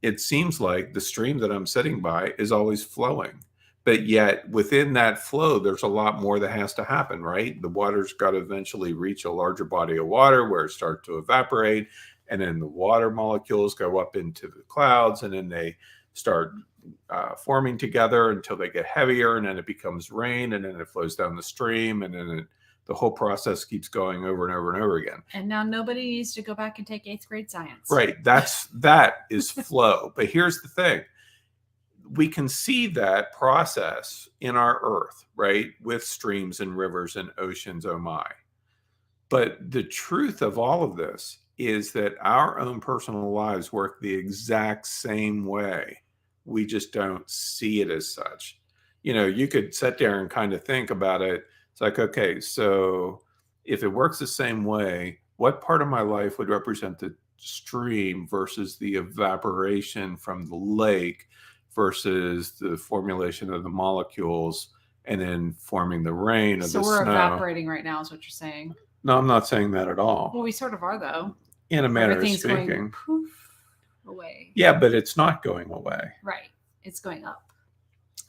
it seems like the stream that I'm sitting by is always flowing. But yet within that flow, there's a lot more that has to happen, right? The water's got to eventually reach a larger body of water where it starts to evaporate. And then the water molecules go up into the clouds, and then they start forming together until they get heavier, and then it becomes rain, and then it flows down the stream, and then the whole process keeps going over and over and over again. And now nobody needs to go back and take 8th grade science. Right. That is flow. But here's the thing. We can see that process in our earth, right? With streams and rivers and oceans, oh my. But the truth of all of this is that our own personal lives work the exact same way. We just don't see it as such. You could sit there and kind of think about it. It's like, okay, so if it works the same way, what part of my life would represent the stream versus the evaporation from the lake versus the formulation of the molecules and then forming the rain of the snow? So we're evaporating right now is what you're saying. No, I'm not saying that at all. Well, we sort of are, though. In a manner of speaking. Going poof away. Yeah, but it's not going away. Right. It's going up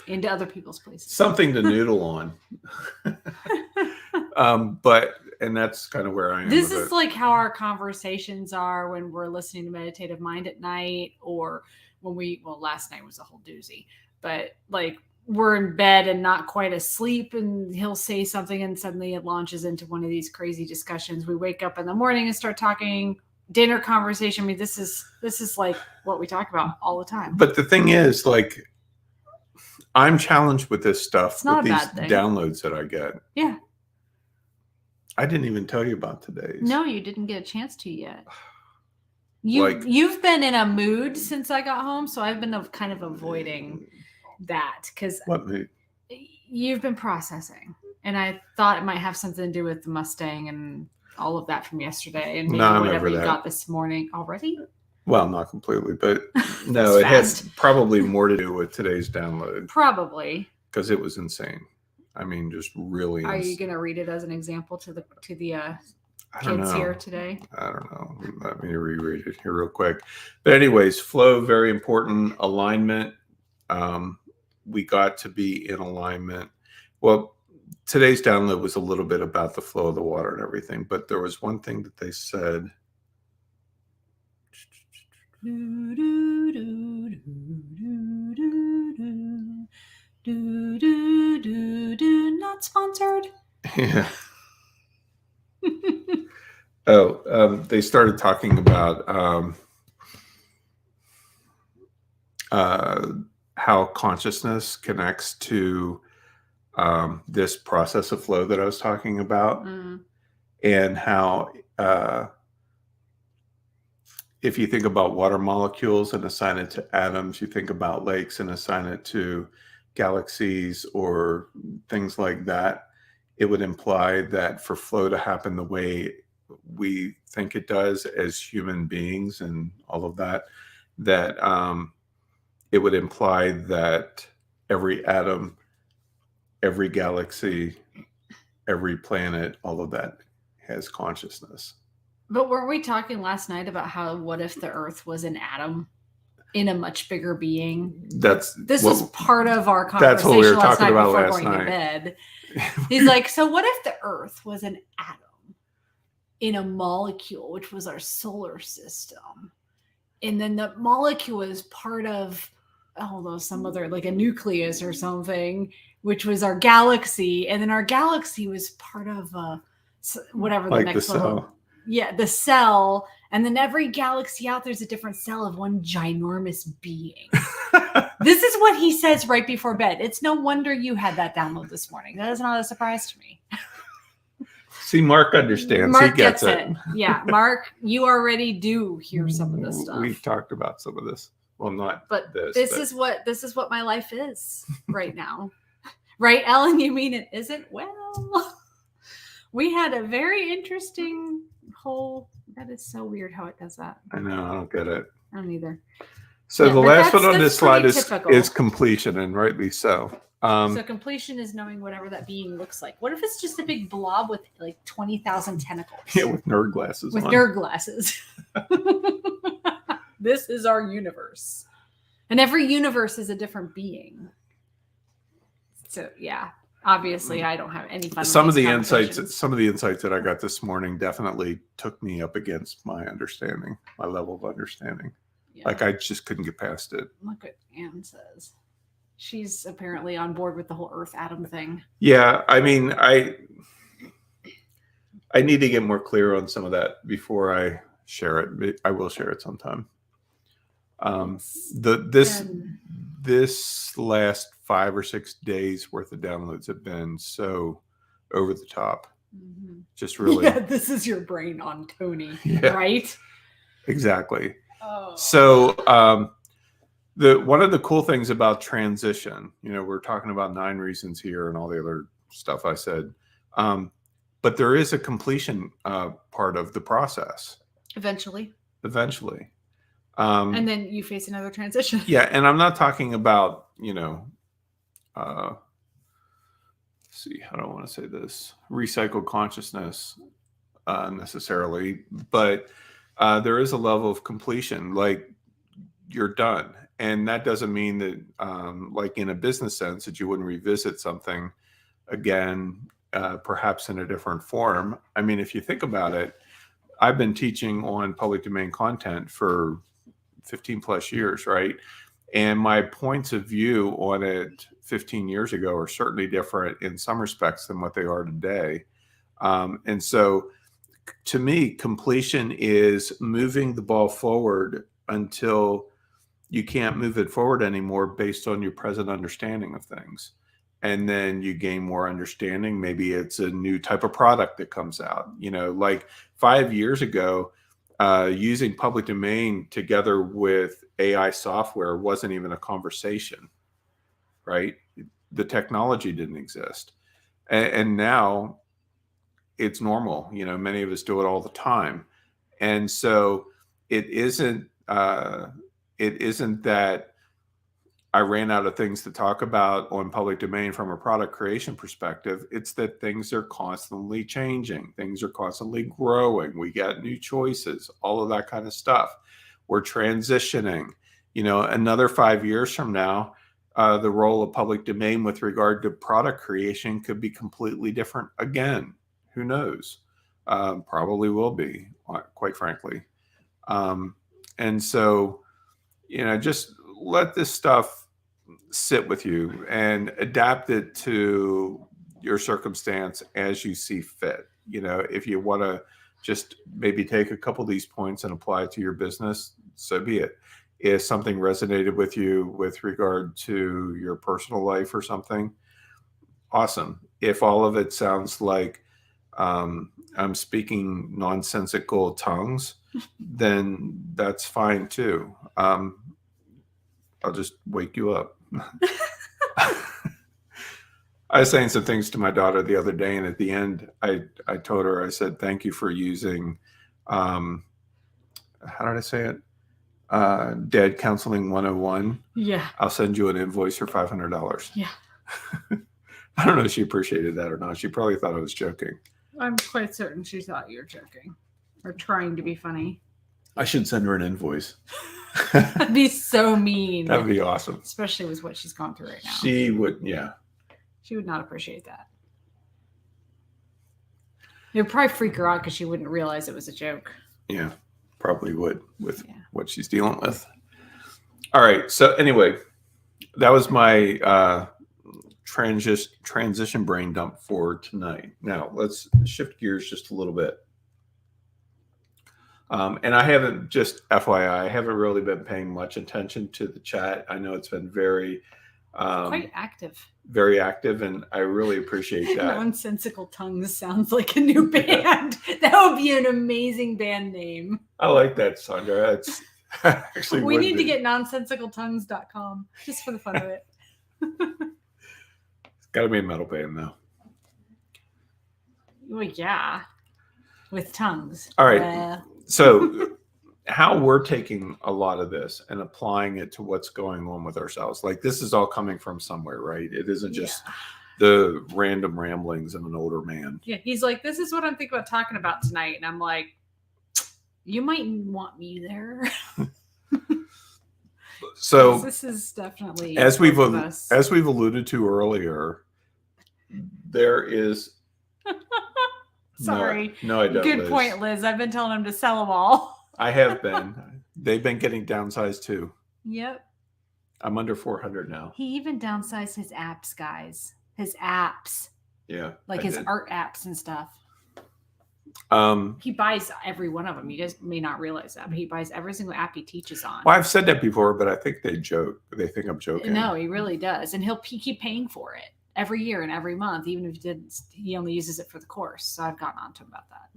into other people's places. Something to noodle on. But and that's kind of where I am. This is like how our conversations are when we're listening to Meditative Mind at night, or when last night was a whole doozy, but like we're in bed and not quite asleep, and he'll say something and suddenly it launches into one of these crazy discussions. We wake up in the morning and start talking, dinner conversation. I mean, this is like what we talk about all the time. But the thing is, like, I'm challenged with this stuff, It's not with a these bad thing. downloads that I get. Yeah. I didn't even tell you about today's. No, you didn't get a chance to yet. You've been in a mood since I got home, so I've been kind of avoiding that because what mood? You've been processing, and I thought it might have something to do with the Mustang and all of that from yesterday, and maybe whatever you got this morning already. Well, not completely, but no, it has probably more to do with today's download. Probably because it was insane. I mean, just really. Are you going to read it as an example to the kids here today? I don't know. Let me reread it here real quick. But anyways, flow, very important. Alignment. We got to be in alignment. Well, today's download was a little bit about the flow of the water and everything, but there was one thing that they said. Not sponsored. Yeah. They started talking about how consciousness connects to this process of flow that I was talking about, and how if you think about water molecules and assign it to atoms, you think about lakes and assign it to galaxies or things like that, it would imply that for flow to happen the way we think it does as human beings and all of that, that it would imply that every atom, every galaxy, every planet, all of that has consciousness. But weren't we talking last night about how what if the Earth was an atom in a much bigger being? This was part of our conversation. That's what we were talking about before last going night. To bed. He's like, so what if the Earth was an atom in a molecule, which was our solar system, and then the molecule is part of some other, like a nucleus or something, which was our galaxy, and then our galaxy was part of whatever the like next the level. cell. Yeah, the cell, and then every galaxy out there's a different cell of one ginormous being. This is what he says right before bed. It's no wonder you had that download this morning. That is not a surprise to me. See, Mark understands. Mark he gets it. Yeah, Mark, you already do hear some of this stuff. We've talked about some of this. Well, not but this. This is what my life is right now. Right, Ellen? You mean it isn't? Well, we had a very interesting that is so weird how it does that. I know, I don't get it. I don't either. So the last one on this slide is completion, and rightly so. So completion is knowing whatever that being looks like. What if it's just a big blob with like 20,000 tentacles? Yeah, with nerd glasses. Nerd glasses. This is our universe, and every universe is a different being. So yeah. Obviously, I don't have any fun. Some of the insights that I got this morning definitely took me up against my understanding, my level of understanding. Yeah. Like I just couldn't get past it. Look what Anne says. She's apparently on board with the whole Earth atom thing. Yeah, I mean, I need to get more clear on some of that before I share it. I will share it sometime. This last 5 or 6 days worth of downloads have been so over the top. Mm-hmm. Just really. Yeah, this is your brain on Tony, right? Exactly. Oh. So one of the cool things about transition, we're talking about 9 reasons here and all the other stuff I said, but there is a completion part of the process. Eventually. And then you face another transition. Yeah, and I'm not talking about, see, how do I want to say this? Recycled consciousness necessarily, but there is a level of completion, like you're done. And that doesn't mean that, like in a business sense, that you wouldn't revisit something again perhaps in a different form. I mean, if you think about it, I've been teaching on public domain content for 15 plus years, right? And my points of view on it 15 years ago are certainly different in some respects than what they are today. And so to me, completion is moving the ball forward until you can't move it forward anymore based on your present understanding of things. And then you gain more understanding. Maybe it's a new type of product that comes out. Like 5 years ago, using public domain together with AI software wasn't even a conversation, right? The technology didn't exist. And now it's normal. Many of us do it all the time. And so it isn't that I ran out of things to talk about on public domain from a product creation perspective. It's that things are constantly changing. Things are constantly growing. We got new choices, all of that kind of stuff. We're transitioning. Another 5 years from now, the role of public domain with regard to product creation could be completely different again. Who knows? Probably will be, quite frankly. And so, just let this stuff sit with you and adapt it to your circumstance as you see fit. If you want to just maybe take a couple of these points and apply it to your business, so be it. If something resonated with you with regard to your personal life or something, awesome. If all of it sounds like I'm speaking nonsensical tongues, then that's fine too. I'll just wake you up. I was saying some things to my daughter the other day, and at the end, I told her, I said, thank you for using, how did I say it? Dad Counseling 101. Yeah. I'll send you an invoice for $500. Yeah. I don't know if she appreciated that or not. She probably thought I was joking. I'm quite certain she thought you were joking or trying to be funny. I should send her an invoice. That'd be so mean. That'd be awesome. Especially with what she's gone through right now. She would, yeah. She would not appreciate that. It would probably freak her out because she wouldn't realize it was a joke. Yeah, probably would with what she's dealing with. All right. So anyway, that was my transition brain dump for tonight. Now let's shift gears just a little bit. And I haven't, just FYI, I haven't really been paying much attention to the chat. I know it's been very quite active. Very active, and I really appreciate that. Nonsensical Tongues sounds like a new band. That would be an amazing band name. I like that, Sandra. It's actually we need to get nonsensicaltongues.com just for the fun of it. It's got to be a metal band, though. Well, yeah, with tongues. All right. So how we're taking a lot of this and applying it to what's going on with ourselves. Like, this is all coming from somewhere, right? It isn't just the random ramblings of an older man. Yeah. He's like, this is what I'm thinking about talking about tonight. And I'm like, you might want me there. So this is definitely, as we've alluded to earlier, there is sorry. No, I don't. Good point, Liz. I've been telling him to sell them all. I have been. They've been getting downsized too. Yep. I'm under 400 now. He even downsized his apps, guys. His apps. Yeah. Like his art apps and stuff. He buys every one of them. You guys may not realize that, but he buys every single app he teaches on. Well, I've said that before, but I think they joke. They think I'm joking. No, he really does. And he'll keep paying for it every year and every month, even if he only uses it for the course. So I've gotten on to him about that.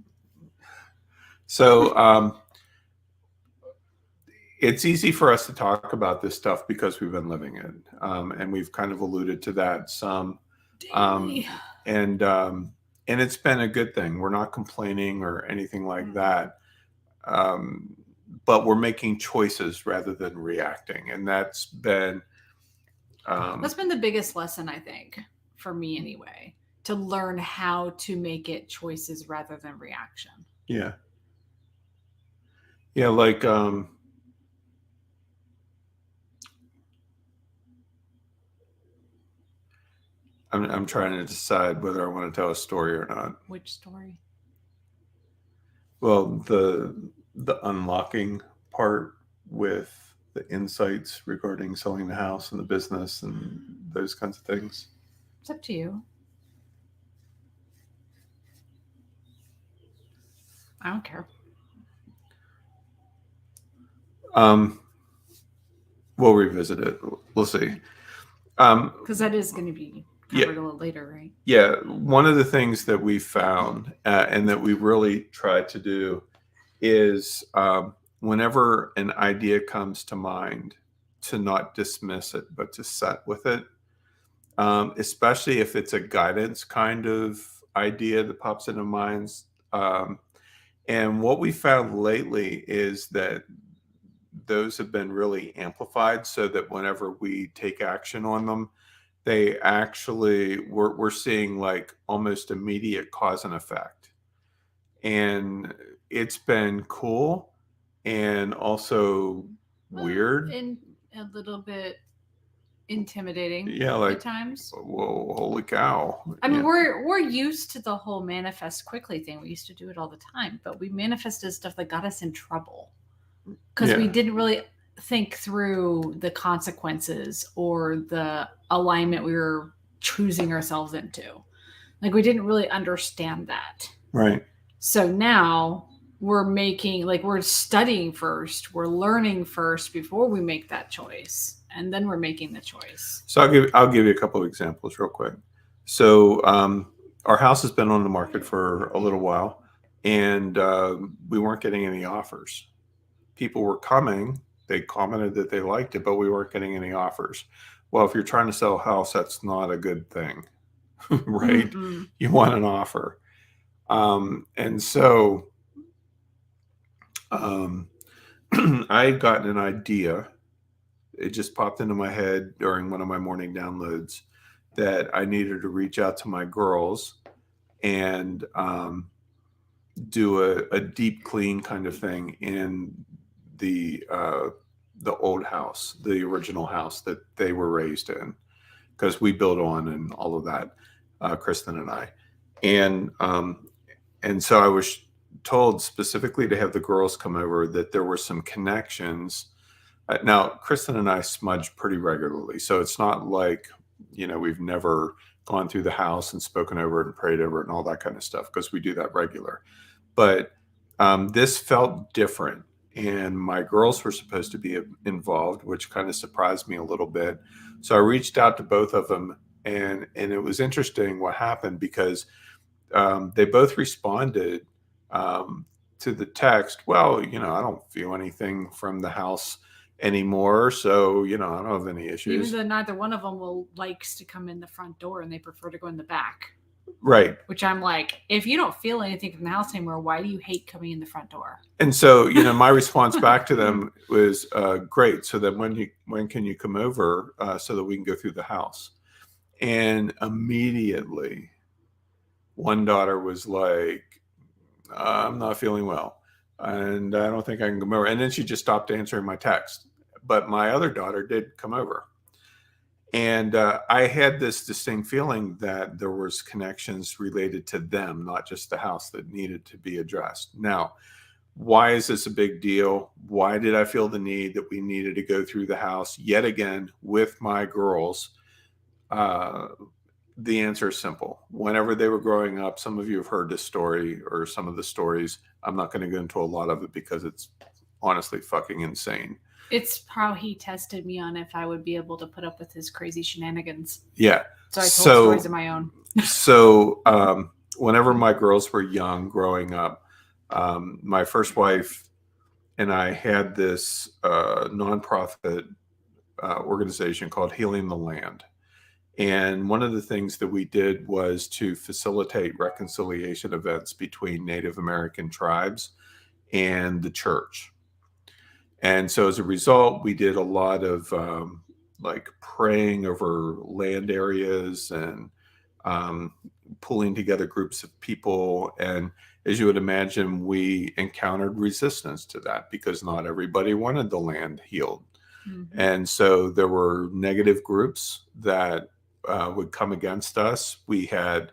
So it's easy for us to talk about this stuff because we've been living it. And we've kind of alluded to that some. And it's been a good thing. We're not complaining or anything like that. But we're making choices rather than reacting. And that's been the biggest lesson, I think, for me anyway, to learn how to make it choices rather than reaction. Yeah. Yeah, like I'm trying to decide whether I want to tell a story or not. Which story? Well, the unlocking part with the insights regarding selling the house and the business and those kinds of things. It's up to you. I don't care. We'll revisit it. We'll see. Because that is going to be covered a little later, right? Yeah. One of the things that we found and that we really try to do is whenever an idea comes to mind, to not dismiss it, but to set with it, especially if it's a guidance kind of idea that pops into minds. And what we found lately is that those have been really amplified, so that whenever we take action on them, they actually we're seeing like almost immediate cause and effect. And it's been cool and also weird and a little bit intimidating. Yeah, like at times. Whoa, holy cow. I mean, we're used to the whole manifest quickly thing. We used to do it all the time, but we manifested stuff that got us in trouble because we didn't really think through the consequences or the alignment we were choosing ourselves into. Like, we didn't really understand that. Right. So now we're studying first, we're learning first before we make that choice, and then we're making the choice. So I'll give you a couple of examples real quick. So our house has been on the market for a little while, and we weren't getting any offers. People were coming, they commented that they liked it, but we weren't getting any offers. Well, if you're trying to sell a house, that's not a good thing, right? Mm-hmm. You want an offer. And so I had gotten an idea. It just popped into my head during one of my morning downloads that I needed to reach out to my girls and do a deep clean kind of thing in the old house, the original house that they were raised in, because we built on and all of that, Kristen and I. And so I was told specifically to have the girls come over, that there were some connections. Now, Kristen and I smudge pretty regularly, so it's not like, we've never gone through the house and spoken over it and prayed over it and all that kind of stuff, because we do that regular. But this felt different, and my girls were supposed to be involved, which kind of surprised me a little bit. So I reached out to both of them, and it was interesting what happened, because they both responded to the text, well, I don't feel anything from the house anymore, so I don't have any issues. Even though neither one of them likes to come in the front door, and they prefer to go in the back. Right. Which I'm like, if you don't feel anything from the house anymore, why do you hate coming in the front door? And so, my response back to them was, great. So then when can you come over so that we can go through the house? And immediately one daughter was like, I'm not feeling well, and I don't think I can come over. And then she just stopped answering my text. But my other daughter did come over. And I had this distinct feeling that there was connections related to them, not just the house, that needed to be addressed. Now, why is this a big deal? Why did I feel the need that we needed to go through the house yet again with my girls? The answer is simple. Whenever they were growing up, some of you have heard this story or some of the stories. I'm not going to go into a lot of it because it's honestly fucking insane. It's how he tested me on if I would be able to put up with his crazy shenanigans. Yeah. So I told stories of my own. So whenever my girls were young, growing up, my first wife and I had this nonprofit organization called Healing the Land. And one of the things that we did was to facilitate reconciliation events between Native American tribes and the church. And so as a result, we did a lot of like praying over land areas and pulling together groups of people. And as you would imagine, we encountered resistance to that because not everybody wanted the land healed. Mm-hmm. And so there were negative groups that would come against us. We had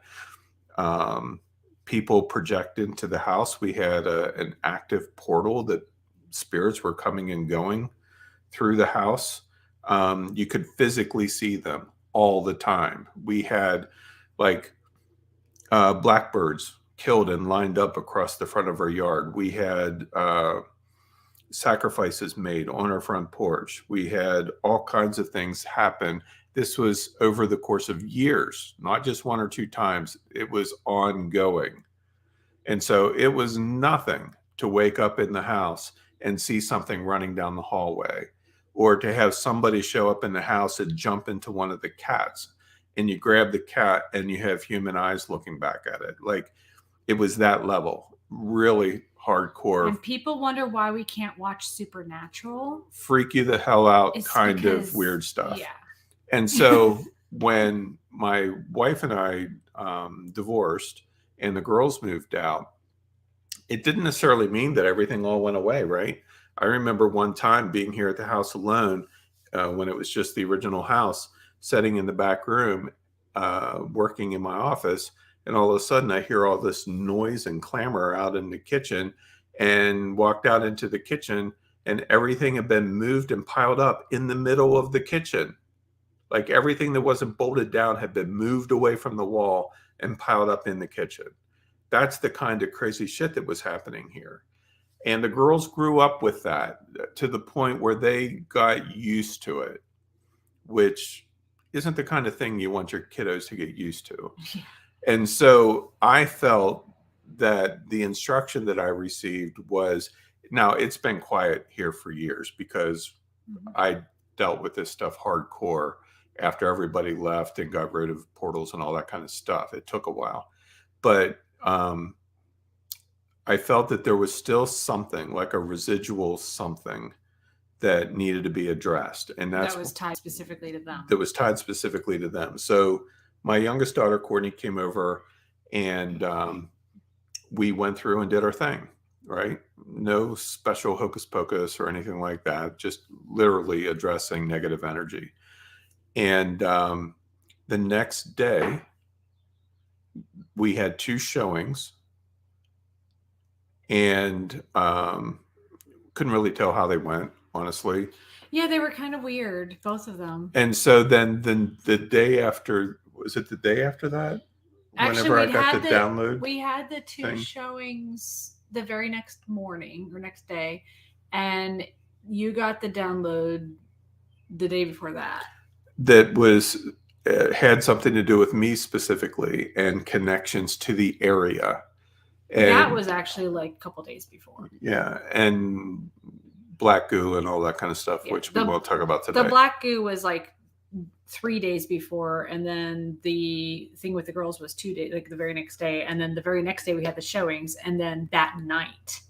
people project into the house. We had an active portal that spirits were coming and going through the house. You could physically see them all the time. We had like blackbirds killed and lined up across the front of our yard. We had sacrifices made on our front porch. We had all kinds of things happen. This was over the course of years, not just one or two times. It was ongoing. And so it was nothing to wake up in the house and see something running down the hallway, or to have somebody show up in the house and jump into one of the cats, and you grab the cat and you have human eyes looking back at it. Like, it was that level, really hardcore. And people wonder why we can't watch Supernatural. Freak you the hell out It's kind because, of weird stuff. Yeah. And so when my wife and I divorced and the girls moved out, it didn't necessarily mean that everything all went away, right? I remember one time being here at the house alone when it was just the original house, sitting in the back room, working in my office. And all of a sudden I hear all this noise and clamor out in the kitchen, and walked out into the kitchen, and everything had been moved and piled up in the middle of the kitchen. Like, everything that wasn't bolted down had been moved away from the wall and piled up in the kitchen. That's the kind of crazy shit that was happening here. And the girls grew up with that to the point where they got used to it, which isn't the kind of thing you want your kiddos to get used to. Yeah. And so I felt that the instruction that I received was, now it's been quiet here for years because I dealt with this stuff hardcore after everybody left and got rid of portals and all that kind of stuff. It took a while. But I felt that there was still something, like a residual something, that needed to be addressed. And that was tied specifically to them. That was tied specifically to them. So my youngest daughter, Courtney, came over, and we went through and did our thing, right? No special hocus pocus or anything like that, just literally addressing negative energy. And the next day, we had 2 showings, and couldn't really tell how they went, honestly. Yeah, they were kind of weird, both of them. And so then the day after, was it the day after that? Actually, whenever I got the download? We had the 2 showings the very next morning or next day, and you got the download the day before that. That was had something to do with me specifically and connections to the area. And that was actually like a couple days before. Yeah, and black goo and all that kind of stuff, which we won't talk about today. The black goo was like 3 days before, and then the thing with the girls was 2 days, like the very next day, and then the very next day we had the showings, and then that night,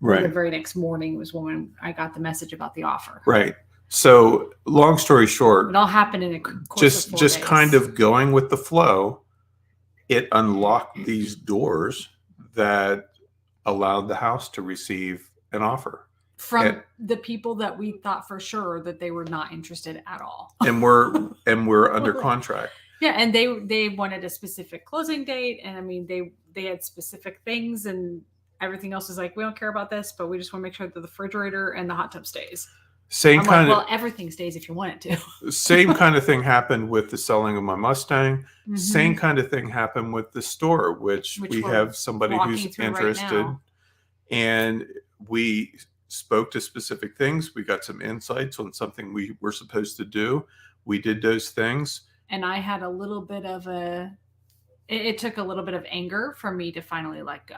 right, the very next morning was when I got the message about the offer. Right. So, long story short, it all happened in a course of 4 just days. Kind of going with the flow. It unlocked these doors that allowed the house to receive an offer from the people that we thought for sure that they were not interested at all. And we're under contract. Yeah, and they wanted a specific closing date, and I mean they had specific things, and everything else is like, we don't care about this, but we just want to make sure that the refrigerator and the hot tub stays. Well, everything stays if you want it to. Same kind of thing happened with the selling of my Mustang. Mm-hmm. Same kind of thing happened with the store, which we have somebody who's interested. Right, and we spoke to specific things. We got some insights on something we were supposed to do. We did those things. And I had a little bit of it took a little bit of anger for me to finally let go.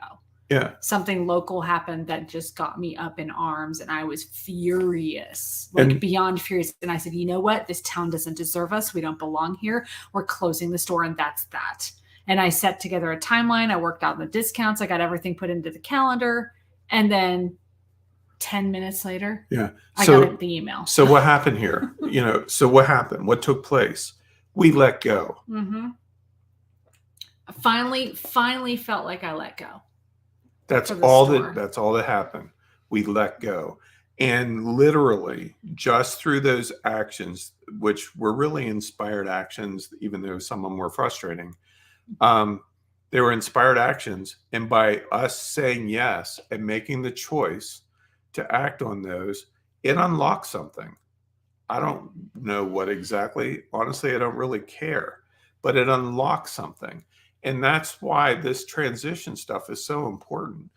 Yeah. Something local happened that just got me up in arms, and I was furious, like beyond furious. And I said, you know what? This town doesn't deserve us. We don't belong here. We're closing the store, and that's that. And I set together a timeline. I worked out the discounts. I got everything put into the calendar. And then 10 minutes later, I got the email. So what happened here? So what happened? What took place? We let go. Mm-hmm. I finally felt like I let go. That's all that happened. We let go. And literally, just through those actions, which were really inspired actions, even though some of them were frustrating, they were inspired actions. And by us saying yes and making the choice to act on those, it unlocks something. I don't know what exactly. Honestly, I don't really care, but it unlocks something. And that's why this transition stuff is so important.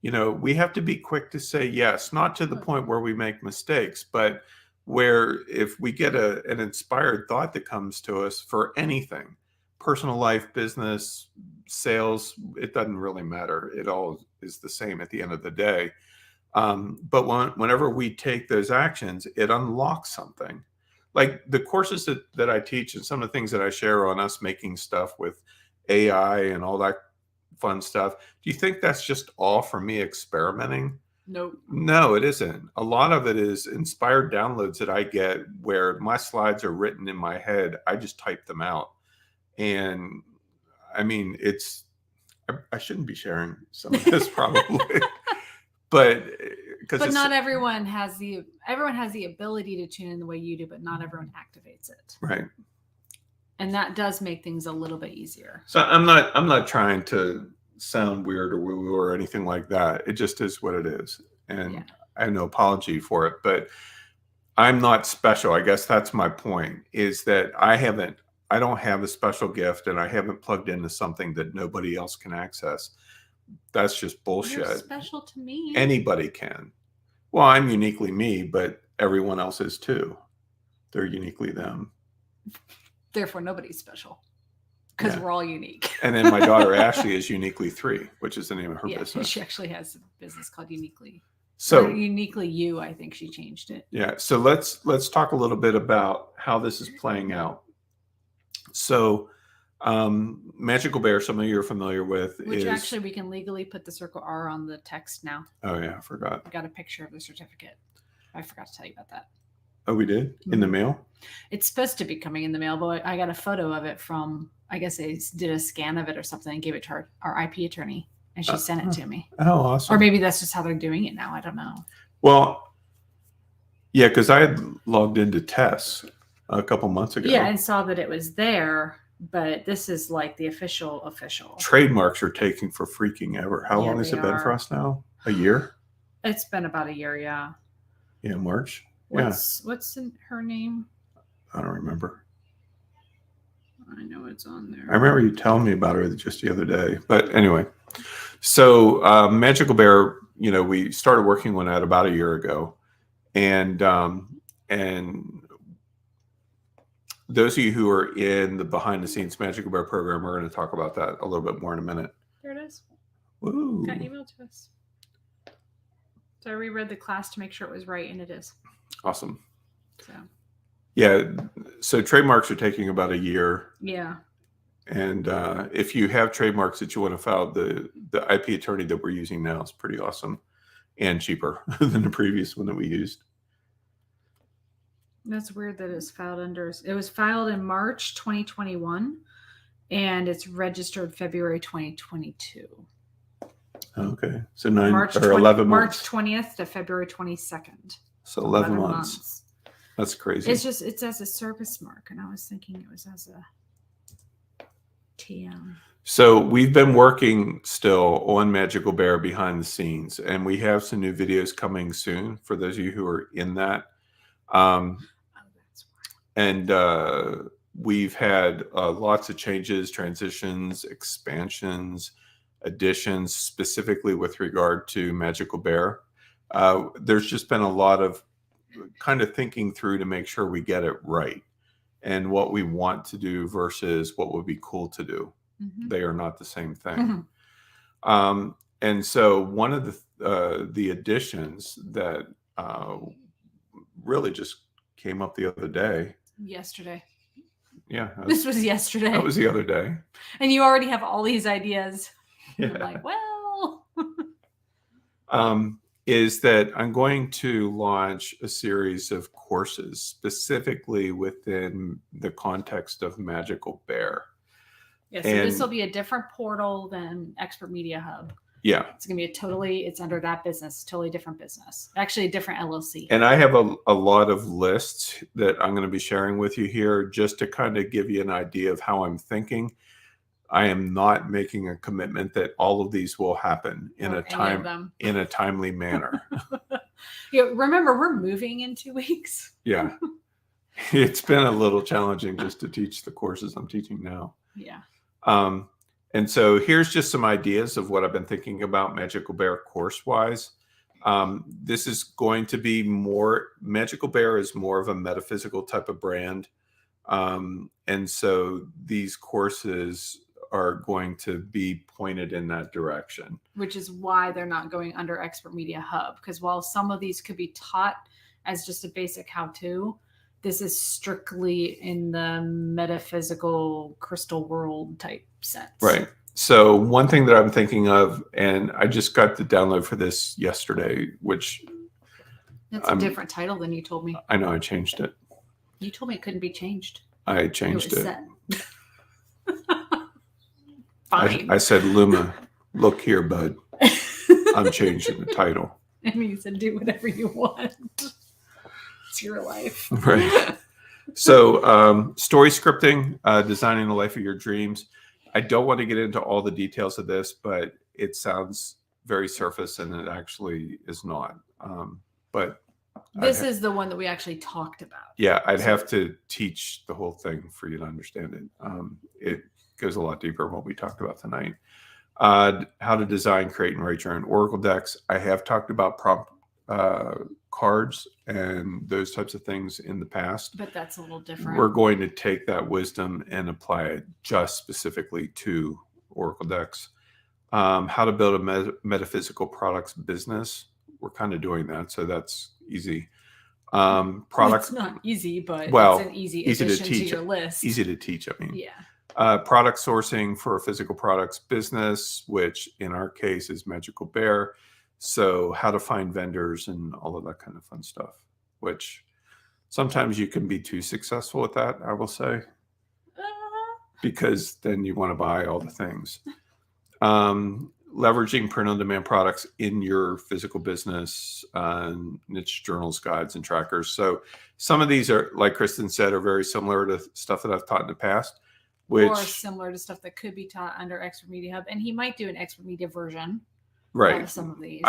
We have to be quick to say yes, not to the point where we make mistakes, but where if we get an inspired thought that comes to us for anything, personal life, business, sales, it doesn't really matter. It all is the same at the end of the day. But whenever we take those actions, it unlocks something. Like the courses that I teach and some of the things that I share on us making stuff with AI and all that fun stuff. Do you think that's just all for me experimenting? Nope. No, it isn't. A lot of it is inspired downloads that I get where my slides are written in my head. I just type them out. And I mean, I shouldn't be sharing some of this probably. But not everyone has the ability to tune in the way you do, but not everyone activates it. Right. And that does make things a little bit easier. So I'm not trying to sound weird or woo-woo or anything like that. It just is what it is. And I have no apology for it, but I'm not special. I guess that's my point, is that I don't have a special gift and I haven't plugged into something that nobody else can access. That's just bullshit. You're special to me. Anybody can. Well, I'm uniquely me, but everyone else is too. They're uniquely them. Therefore, nobody's special because we're all unique. And then my daughter Ashley is Uniquely 3, which is the name of her business. She actually has a business called Uniquely. So Uniquely You, I think she changed it. Yeah. So let's talk a little bit about how this is playing out. So Magical Bear, some of you are familiar with, which actually we can legally put the circle R on the text now. Oh yeah, I forgot. I got a picture of the certificate. I forgot to tell you about that. Oh, we did? In the mail? It's supposed to be coming in the mail, but I got a photo of it from, I guess they did a scan of it or something and gave it to our IP attorney, and she sent it to me. Oh, awesome. Or maybe that's just how they're doing it now. I don't know. Well, yeah, because I had logged into Tess a couple months ago. Yeah, and saw that it was there, but this is like the official. Trademarks are taking for freaking ever. How long has it been for us now? A year? It's been about a year, yeah. Yeah, March. What's in her name? I don't remember. I know it's on there. I remember you telling me about her just the other day. But anyway, so Magical Bear, we started working on that about a year ago. And those of you who are in the behind the scenes Magical Bear program, we're going to talk about that a little bit more in a minute. There it is. Woo. Got emailed to us. So I reread the class to make sure it was right, and it is. Awesome. So trademarks are taking about a year. Yeah. And if you have trademarks that you want to file, the IP attorney that we're using now is pretty awesome and cheaper than the previous one that we used. That's weird that it's filed under. It was filed in March 2021, and it's registered February 2022. Okay, so 11 months. March 20th to February 22nd. So 11 months. That's crazy. It's as a service mark, and I was thinking it was as a TM. So we've been working still on Magical Bear behind the scenes, and we have some new videos coming soon for those of you who are in that. And we've had lots of changes, transitions, expansions, additions, specifically with regard to Magical Bear. There's just been a lot of kind of thinking through to make sure we get it right and what we want to do versus what would be cool to do. Mm-hmm. They are not the same thing. Mm-hmm. And so one of the additions that really just came up the other day. Yesterday. Yeah. This was yesterday. That was the other day. And you already have all these ideas. Yeah. I'm like, well. Is that I'm going to launch a series of courses specifically within the context of Magical Bear. Yeah, so this will be a different portal than Expert Media Hub. Yeah. It's going to be it's under that business, totally different business. Actually, a different LLC. And I have a lot of lists that I'm going to be sharing with you here just to kind of give you an idea of how I'm thinking. I am not making a commitment that all of these will happen in a timely manner. Remember, we're moving in 2 weeks. Yeah. It's been a little challenging just to teach the courses I'm teaching now. Yeah. And so here's just some ideas of what I've been thinking about Magical Bear course-wise. This is going to be Magical Bear is more of a metaphysical type of brand. And so these courses are going to be pointed in that direction. Which is why they're not going under Expert Media Hub. Because while some of these could be taught as just a basic how-to, this is strictly in the metaphysical crystal world type sense. Right. So one thing that I'm thinking of, and I just got the download for this yesterday, which... That's a different title than you told me. I know, I changed it. You told me it couldn't be changed. I changed it. Set. Fine. I said, Luma, look here, bud. I'm changing the title. And you said, do whatever you want. It's your life. Right. So story scripting, designing the life of your dreams. I don't want to get into all the details of this, but it sounds very surface and it actually is not. But this is the one that we actually talked about. Yeah, I'd have to teach the whole thing for you to understand it. It goes a lot deeper than what we talked about tonight. How to design, create, and write your own Oracle decks. I have talked about prompt cards and those types of things in the past. But that's a little different. We're going to take that wisdom and apply it just specifically to Oracle decks. How to build a metaphysical products business. We're kind of doing that, so that's easy. It's not easy, but it's an easy addition to your list. Easy to teach, I mean. Yeah. Product sourcing for a physical products business, which in our case is Magical Bear. So how to find vendors and all of that kind of fun stuff, which sometimes you can be too successful at that, I will say, because then you want to buy all the things. Leveraging print-on-demand products in your physical business, niche journals, guides, and trackers. So some of these are, like Kristen said, are very similar to stuff that I've taught in the past. Or similar to stuff that could be taught under Expert Media Hub. And he might do an Expert Media version. Right. Of some of these.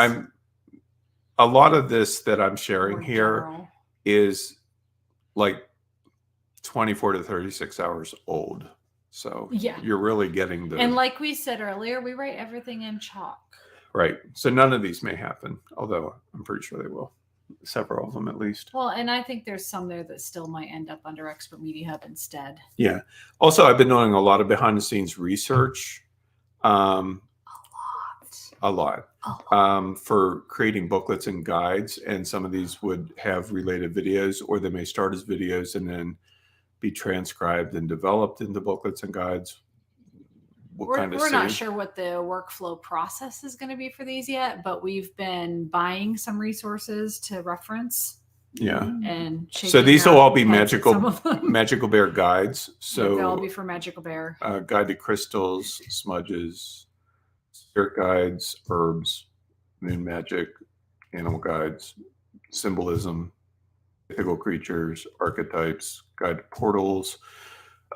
A lot of this that I'm sharing here is like 24 to 36 hours old. So you're really getting the... And like we said earlier, we write everything in chalk. Right. So none of these may happen, although I'm pretty sure they will. Several of them at least. Well, and I think there's some there that still might end up under Expert Media Hub instead. Yeah. Also, I've been doing a lot of behind the scenes research. A lot. For creating booklets and guides. And some of these would have related videos, or they may start as videos and then be transcribed and developed into booklets and guides. We're not sure what the workflow process is going to be for these yet, but we've been buying some resources to reference. Yeah. And so these will all be Magical Bear guides. So they'll all be for Magical Bear. Guide to crystals, smudges, spirit guides, herbs, moon magic, animal guides, symbolism, mythical creatures, archetypes, guide to portals,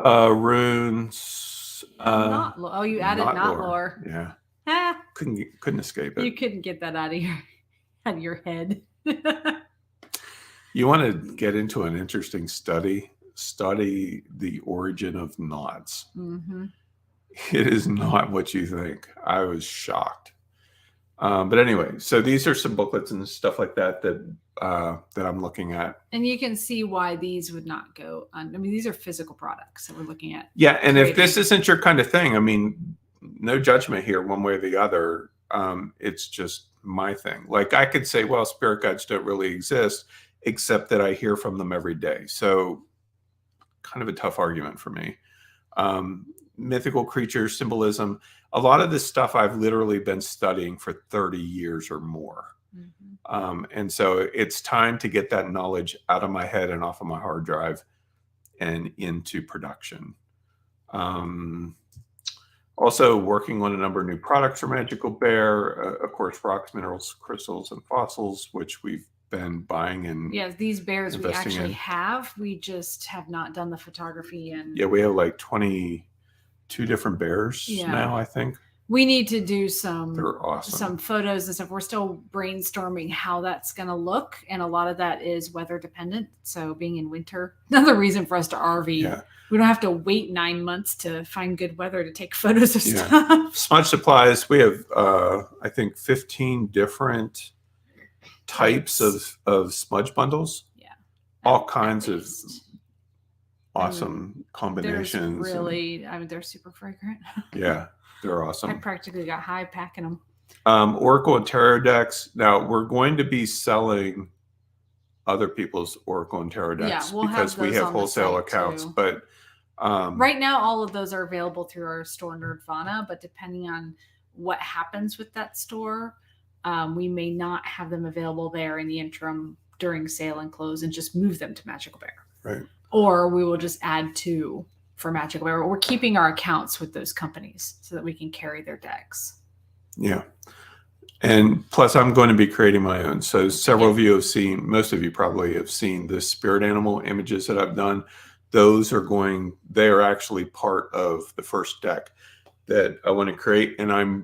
runes. You added not lore. Yeah. Couldn't escape it. You couldn't get that out of your head. You want to get into an interesting study the origin of knots. Mm-hmm. It is not what you think. I was shocked. But anyway, so these are some booklets and stuff like that I'm looking at. And you can see why these would not go on. I mean, these are physical products that we're looking at. Yeah, and if this isn't your kind of thing, I mean, no judgment here one way or the other. It's just my thing. Like I could say, well, spirit guides don't really exist, except that I hear from them every day. So kind of a tough argument for me. Mythical creatures, symbolism. A lot of this stuff I've literally been studying for 30 years or more. Mm-hmm. And so it's time to get that knowledge out of my head and off of my hard drive and into production. Also working on a number of new products for Magical Bear. Of course, rocks, minerals, crystals, and fossils, which we've been buying and these bears we actually in. have. We just have not done the photography. And yeah, we have like 22 different bears now, I think. We need to do some photos and stuff. We're still brainstorming how that's going to look. And a lot of that is weather dependent. So being in winter, another reason for us to RV. Yeah. We don't have to wait 9 months to find good weather to take photos of stuff. Smudge supplies. We have, I think, 15 different types of smudge bundles. Yeah. All kinds of awesome combinations. Really, they're super fragrant. Yeah. They're awesome. I practically got high packing them. Oracle and tarot decks. Now we're going to be selling other people's Oracle and tarot decks because we have wholesale accounts. Too. But right now, all of those are available through our store Nerdvana. But depending on what happens with that store, we may not have them available there in the interim during sale and close, and just move them to Magical Bear. Right. Or we will just add two for Magical Bear. We're keeping our accounts with those companies so that we can carry their decks. Yeah. And plus I'm going to be creating my own. So several of you have seen, most of you probably have seen the spirit animal images that I've done. Those are they are actually part of the first deck that I want to create. And I'm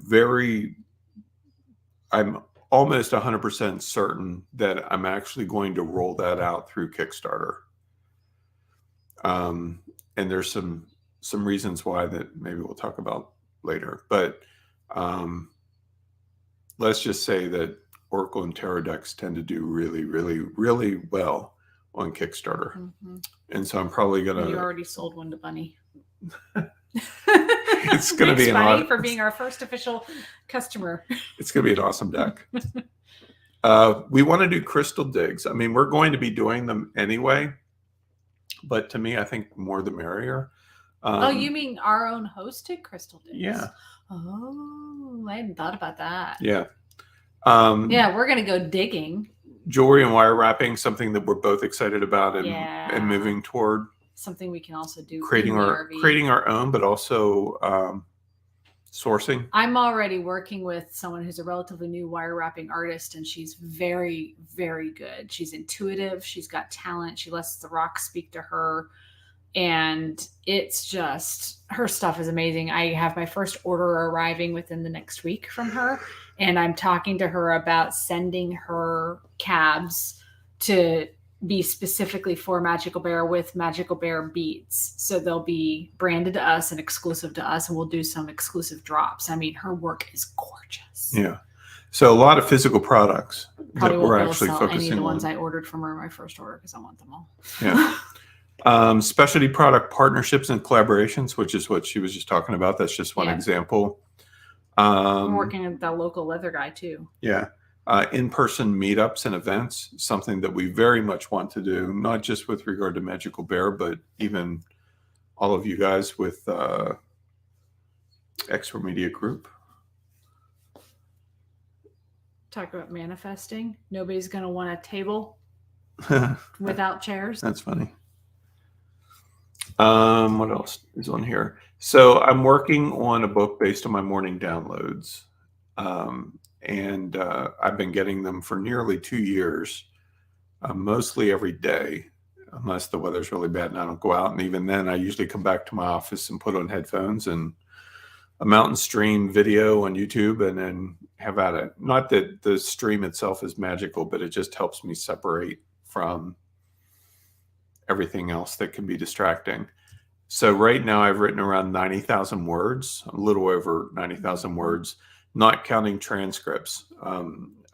almost 100% certain that I'm actually going to roll that out through Kickstarter. And there's some reasons why that maybe we'll talk about later. But let's just say that Oracle and tarot decks tend to do really, really, really well on Kickstarter. Mm-hmm. And so I'm probably going to... You already sold one to Bunny. It's going to be Bunny for being our first official customer. It's going to be an awesome deck. We want to do crystal digs. I mean, we're going to be doing them anyway. But to me, I think more the merrier. You mean our own hosted crystal digs? Yeah. Oh, I hadn't thought about that. Yeah. We're going to go digging. Jewelry and wire wrapping, something that we're both excited about and moving toward. Something we can also do. Creating our own, but also sourcing. I'm already working with someone who's a relatively new wire wrapping artist, and she's very, very good. She's intuitive. She's got talent. She lets the rocks speak to her. And it's just, her stuff is amazing. I have my first order arriving within the next week from her. And I'm talking to her about sending her cabs to be specifically for Magical Bear with Magical Bear beads. So they'll be branded to us and exclusive to us, and we'll do some exclusive drops. I mean, her work is gorgeous. Yeah. So a lot of physical products that we're actually focusing on. Any of the ones I ordered from her in my first order because I want them all. Yeah. Specialty product partnerships and collaborations, which is what she was just talking about. That's just one example. I'm working with that local leather guy too. Yeah. In-person meetups and events, something that we very much want to do, not just with regard to Magical Bear, but even all of you guys with Extra Media Group. Talk about manifesting. Nobody's going to want a table without chairs. That's funny. What else is on here? So I'm working on a book based on my morning downloads. And I've been getting them for nearly 2 years, mostly every day, unless the weather's really bad and I don't go out. And even then, I usually come back to my office and put on headphones and a mountain stream video on YouTube and then have at it. Not that the stream itself is magical, but it just helps me separate from everything else that can be distracting. So right now I've written around 90,000 words, a little over 90,000 words, not counting transcripts.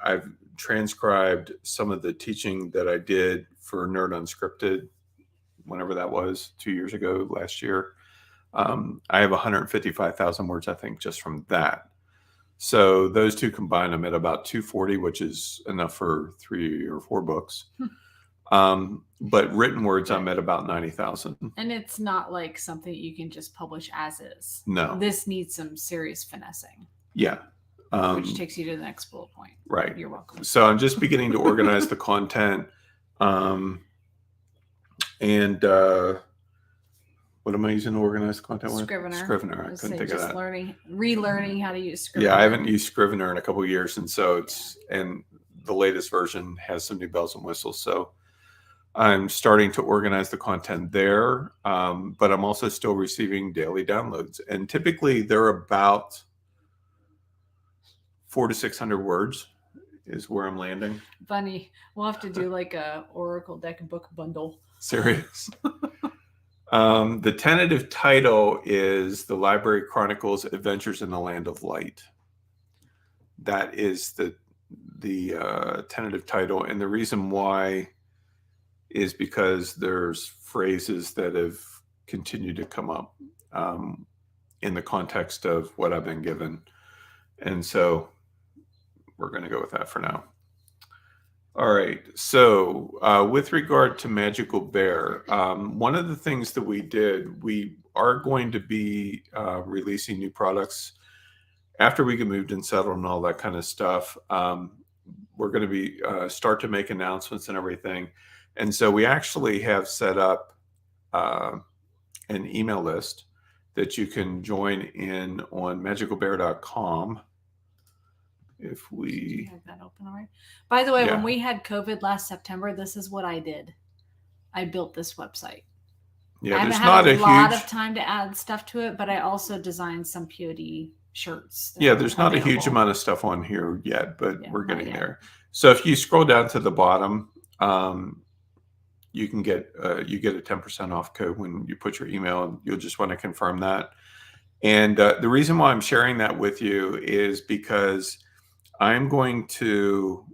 I've transcribed some of the teaching that I did for Nerd Unscripted, whenever that was, 2 years ago, last year. I have 155,000 words, I think, just from that. So those two combined, I'm at about 240, which is enough for 3 or 4 books. But written words, I'm at about 90,000. And it's not like something you can just publish as is. No. This needs some serious finessing. Yeah. Which takes you to the next bullet point. Right. You're welcome. So I'm just beginning to organize the content. And What am I using to organize content with? Scrivener. Scrivener. I couldn't think of that. Relearning how to use Scrivener. Yeah, I haven't used Scrivener in a couple of years, and so and the latest version has some new bells and whistles. So I'm starting to organize the content there, but I'm also still receiving daily downloads, and typically they're about 400 to 600 words is where I'm landing. Funny. We'll have to do like a Oracle deck book bundle. Serious. The tentative title is The Library Chronicles Adventures in the Land of Light. That is the tentative title. And the reason why is because there's phrases that have continued to come up in the context of what I've been given. And so we're going to go with that for now. All right. So with regard to Magical Bear, one of the things that we did, we are going to be releasing new products after we get moved and settled and all that kind of stuff. We're going to be start to make announcements and everything. And so we actually have set up an email list that you can join in on magicalbear.com. If we have that open already. By the way, when we had COVID last September, this is what I did. I built this website. Yeah, I there's haven't not had a lot huge of time to add stuff to it, but I also designed some POD shirts. Yeah, there's not a huge amount of stuff on here yet, but we're getting yet. there. So if you scroll down to the bottom, you can get a 10% off code when you put your email. You'll just want to confirm that. And the reason why I'm sharing that with you is because I'm going to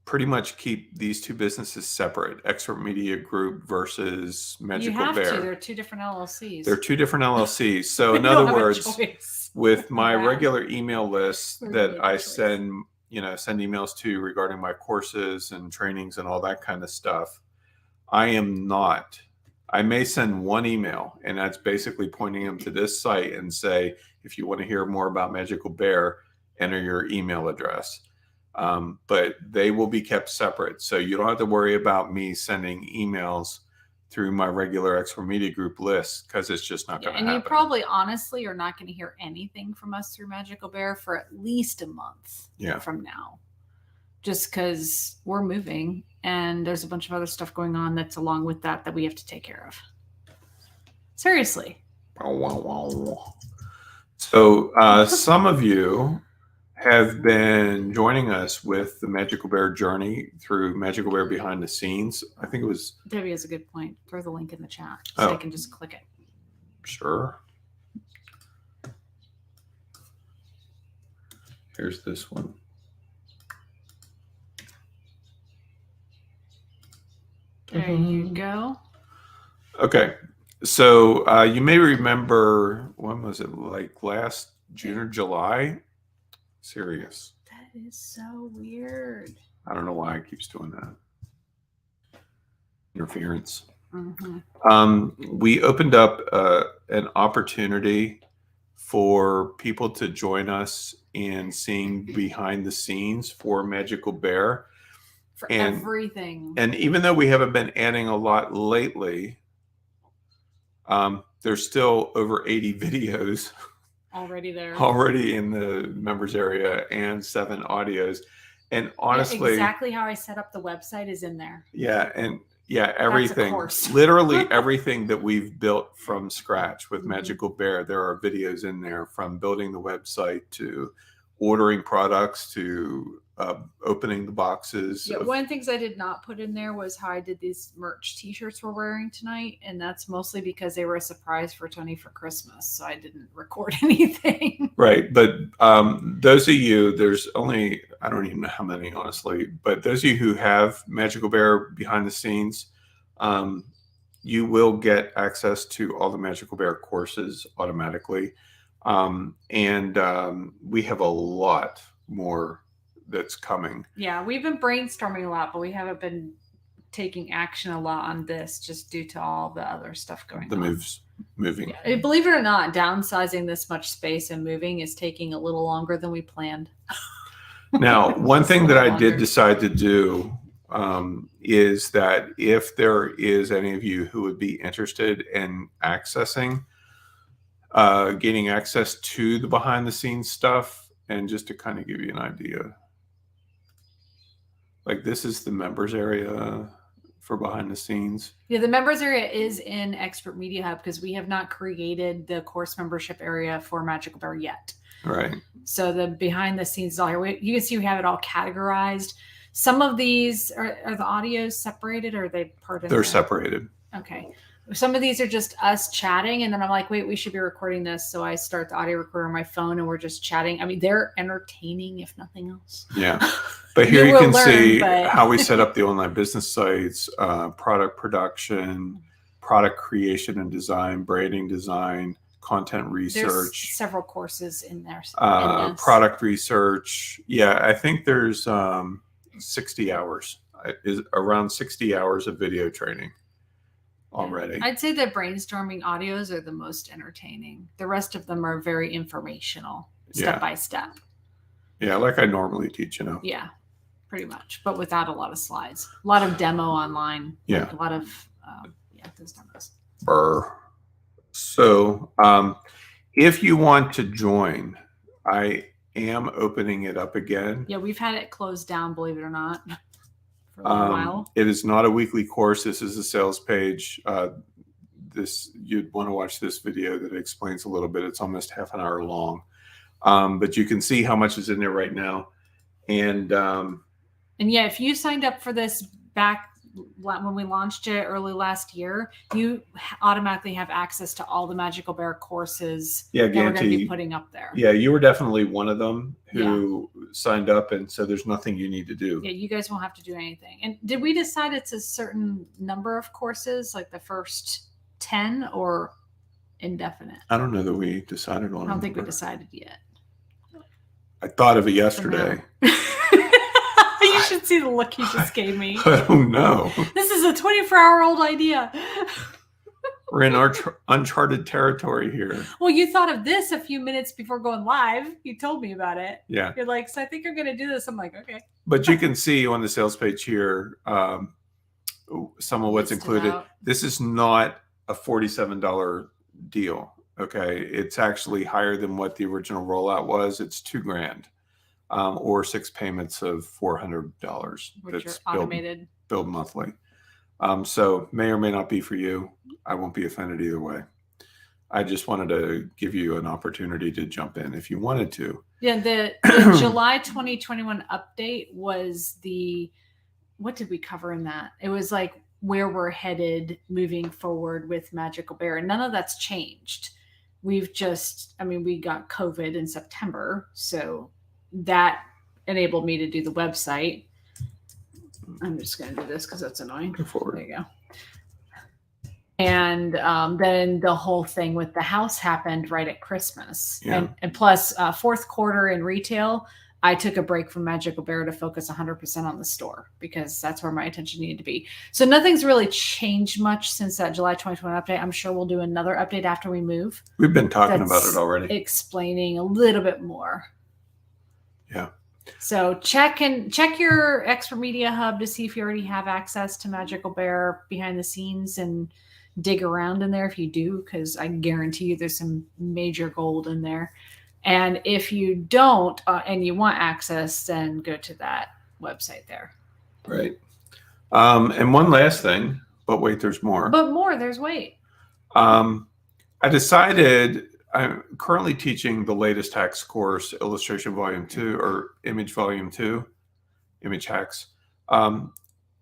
pretty much keep these two businesses separate, Expert Media Group versus Magical Bear. They're two different LLCs. They're two different LLCs. So in other words, with my regular email list that I send emails to regarding my courses and trainings and all that kind of stuff, I may send one email, and that's basically pointing them to this site and say, if you want to hear more about Magical Bear, enter your email address. But they will be kept separate. So you don't have to worry about me sending emails through my regular Expert Media Group list, because it's just not going to happen. And you probably honestly are not going to hear anything from us through Magical Bear for at least a month from now. Just because we're moving and there's a bunch of other stuff going on that's along with that we have to take care of. Seriously. So some of you have been joining us with the Magical Bear journey through Magical Bear Behind the Scenes. I think it was... Debbie has a good point. Throw the link in the chat so I can just click it. Sure. Here's this one. There you go. Okay. So you may remember, when was it? Like last June or July? Serious. That is so weird. I don't know why it keeps doing that. Interference. Mm-hmm. We opened up an opportunity for people to join us in seeing behind the scenes for Magical Bear. For everything. And even though we haven't been adding a lot lately, there's still over 80 videos already in the members area and 7 audios. And honestly, exactly how I set up the website is in there. Everything, literally everything that we've built from scratch with Magical Bear, there are videos in there, from building the website to ordering products to opening the boxes. Yeah, one of the things I did not put in there was how I did these merch t-shirts we're wearing tonight, and that's mostly because they were a surprise for Tony for Christmas, so I didn't record anything. Right, but those of you, there's only, I don't even know how many, honestly, but those of you who have Magical Bear Behind the Scenes, you will get access to all the Magical Bear courses automatically. We have a lot more that's coming. Yeah, we've been brainstorming a lot, but we haven't been taking action a lot on this just due to all the other stuff going on. The moves moving. Yeah, believe it or not, downsizing this much space and moving is taking a little longer than we planned. Now, one thing that I did decide to do is that if there is any of you who would be interested in accessing, gaining access to the behind the scenes stuff, and just to kind of give you an idea, like this is the members area for behind the scenes. Yeah, the members area is in Expert Media Hub because we have not created the course membership area for Magical Bear yet. Right. So the behind the scenes is all here. You can see we have it all categorized. Some of these are the audios separated, or are they part of? They're separated. Okay. Some of these are just us chatting, and then I'm like, wait, we should be recording this. So I start the audio recorder on my phone, and we're just chatting. I mean, they're entertaining, if nothing else. Yeah. But here you can see how we set up the online business sites, product production, product creation and design, branding design, content research. There's several courses in there. Product research. Yeah, I think there's 60 hours, is around 60 hours of video training already. I'd say the brainstorming audios are the most entertaining. The rest of them are very informational, step by step. Yeah, like I normally teach, Yeah, pretty much, but without a lot of slides. A lot of demo online. Yeah. Like a lot of, those demos. Brr. So if you want to join, I am opening it up again. Yeah, we've had it closed down, believe it or not, for a while. It is not a weekly course. This is a sales page. You'd want to watch this video that explains a little bit. It's almost half an hour long. But you can see how much is in there right now. And yeah, if you signed up for this back when we launched it early last year, you automatically have access to all the Magical Bear courses that we're going to be putting up there. Yeah, you were definitely one of them who signed up, and so there's nothing you need to do. Yeah, you guys won't have to do anything. And did we decide it's a certain number of courses, like the first 10, or indefinite? I don't know that we decided on. I don't think we decided yet. I thought of it yesterday. You should see the look he just gave me. I don't know. This is a 24-hour-old idea. We're in our uncharted territory here. Well, you thought of this a few minutes before going live. You told me about it. Yeah. You're like, so I think I'm going to do this. I'm like, okay. But you can see on the sales page here some of what's included. This is not a $47 deal. Okay. It's actually higher than what the original rollout was. It's $2,000. Or 6 payments of $400. Which are automated. Billed monthly. So may or may not be for you. I won't be offended either way. I just wanted to give you an opportunity to jump in if you wanted to. Yeah, the July 2021 update was what did we cover in that? It was like where we're headed moving forward with Magical Bear. And none of that's changed. We got COVID in September. So that enabled me to do the website. I'm just going to do this because that's annoying. Go forward. There you go. And then the whole thing with the house happened right at Christmas. Yeah. And plus, fourth quarter in retail, I took a break from Magical Bear to focus 100% on the store because that's where my attention needed to be. So nothing's really changed much since that July 2021 update. I'm sure we'll do another update after we move. We've been talking about it already. Explaining a little bit more. Yeah. So check your Expert Media Hub to see if you already have access to Magical Bear behind the scenes and dig around in there if you do, because I guarantee you there's some major gold in there. And if you don't and you want access, then go to that website there. Right. And one last thing, but wait, there's more. There's wait. I decided I'm currently teaching the latest hacks course, Illustration Volume 2 or Image Volume 2, Image Hacks. And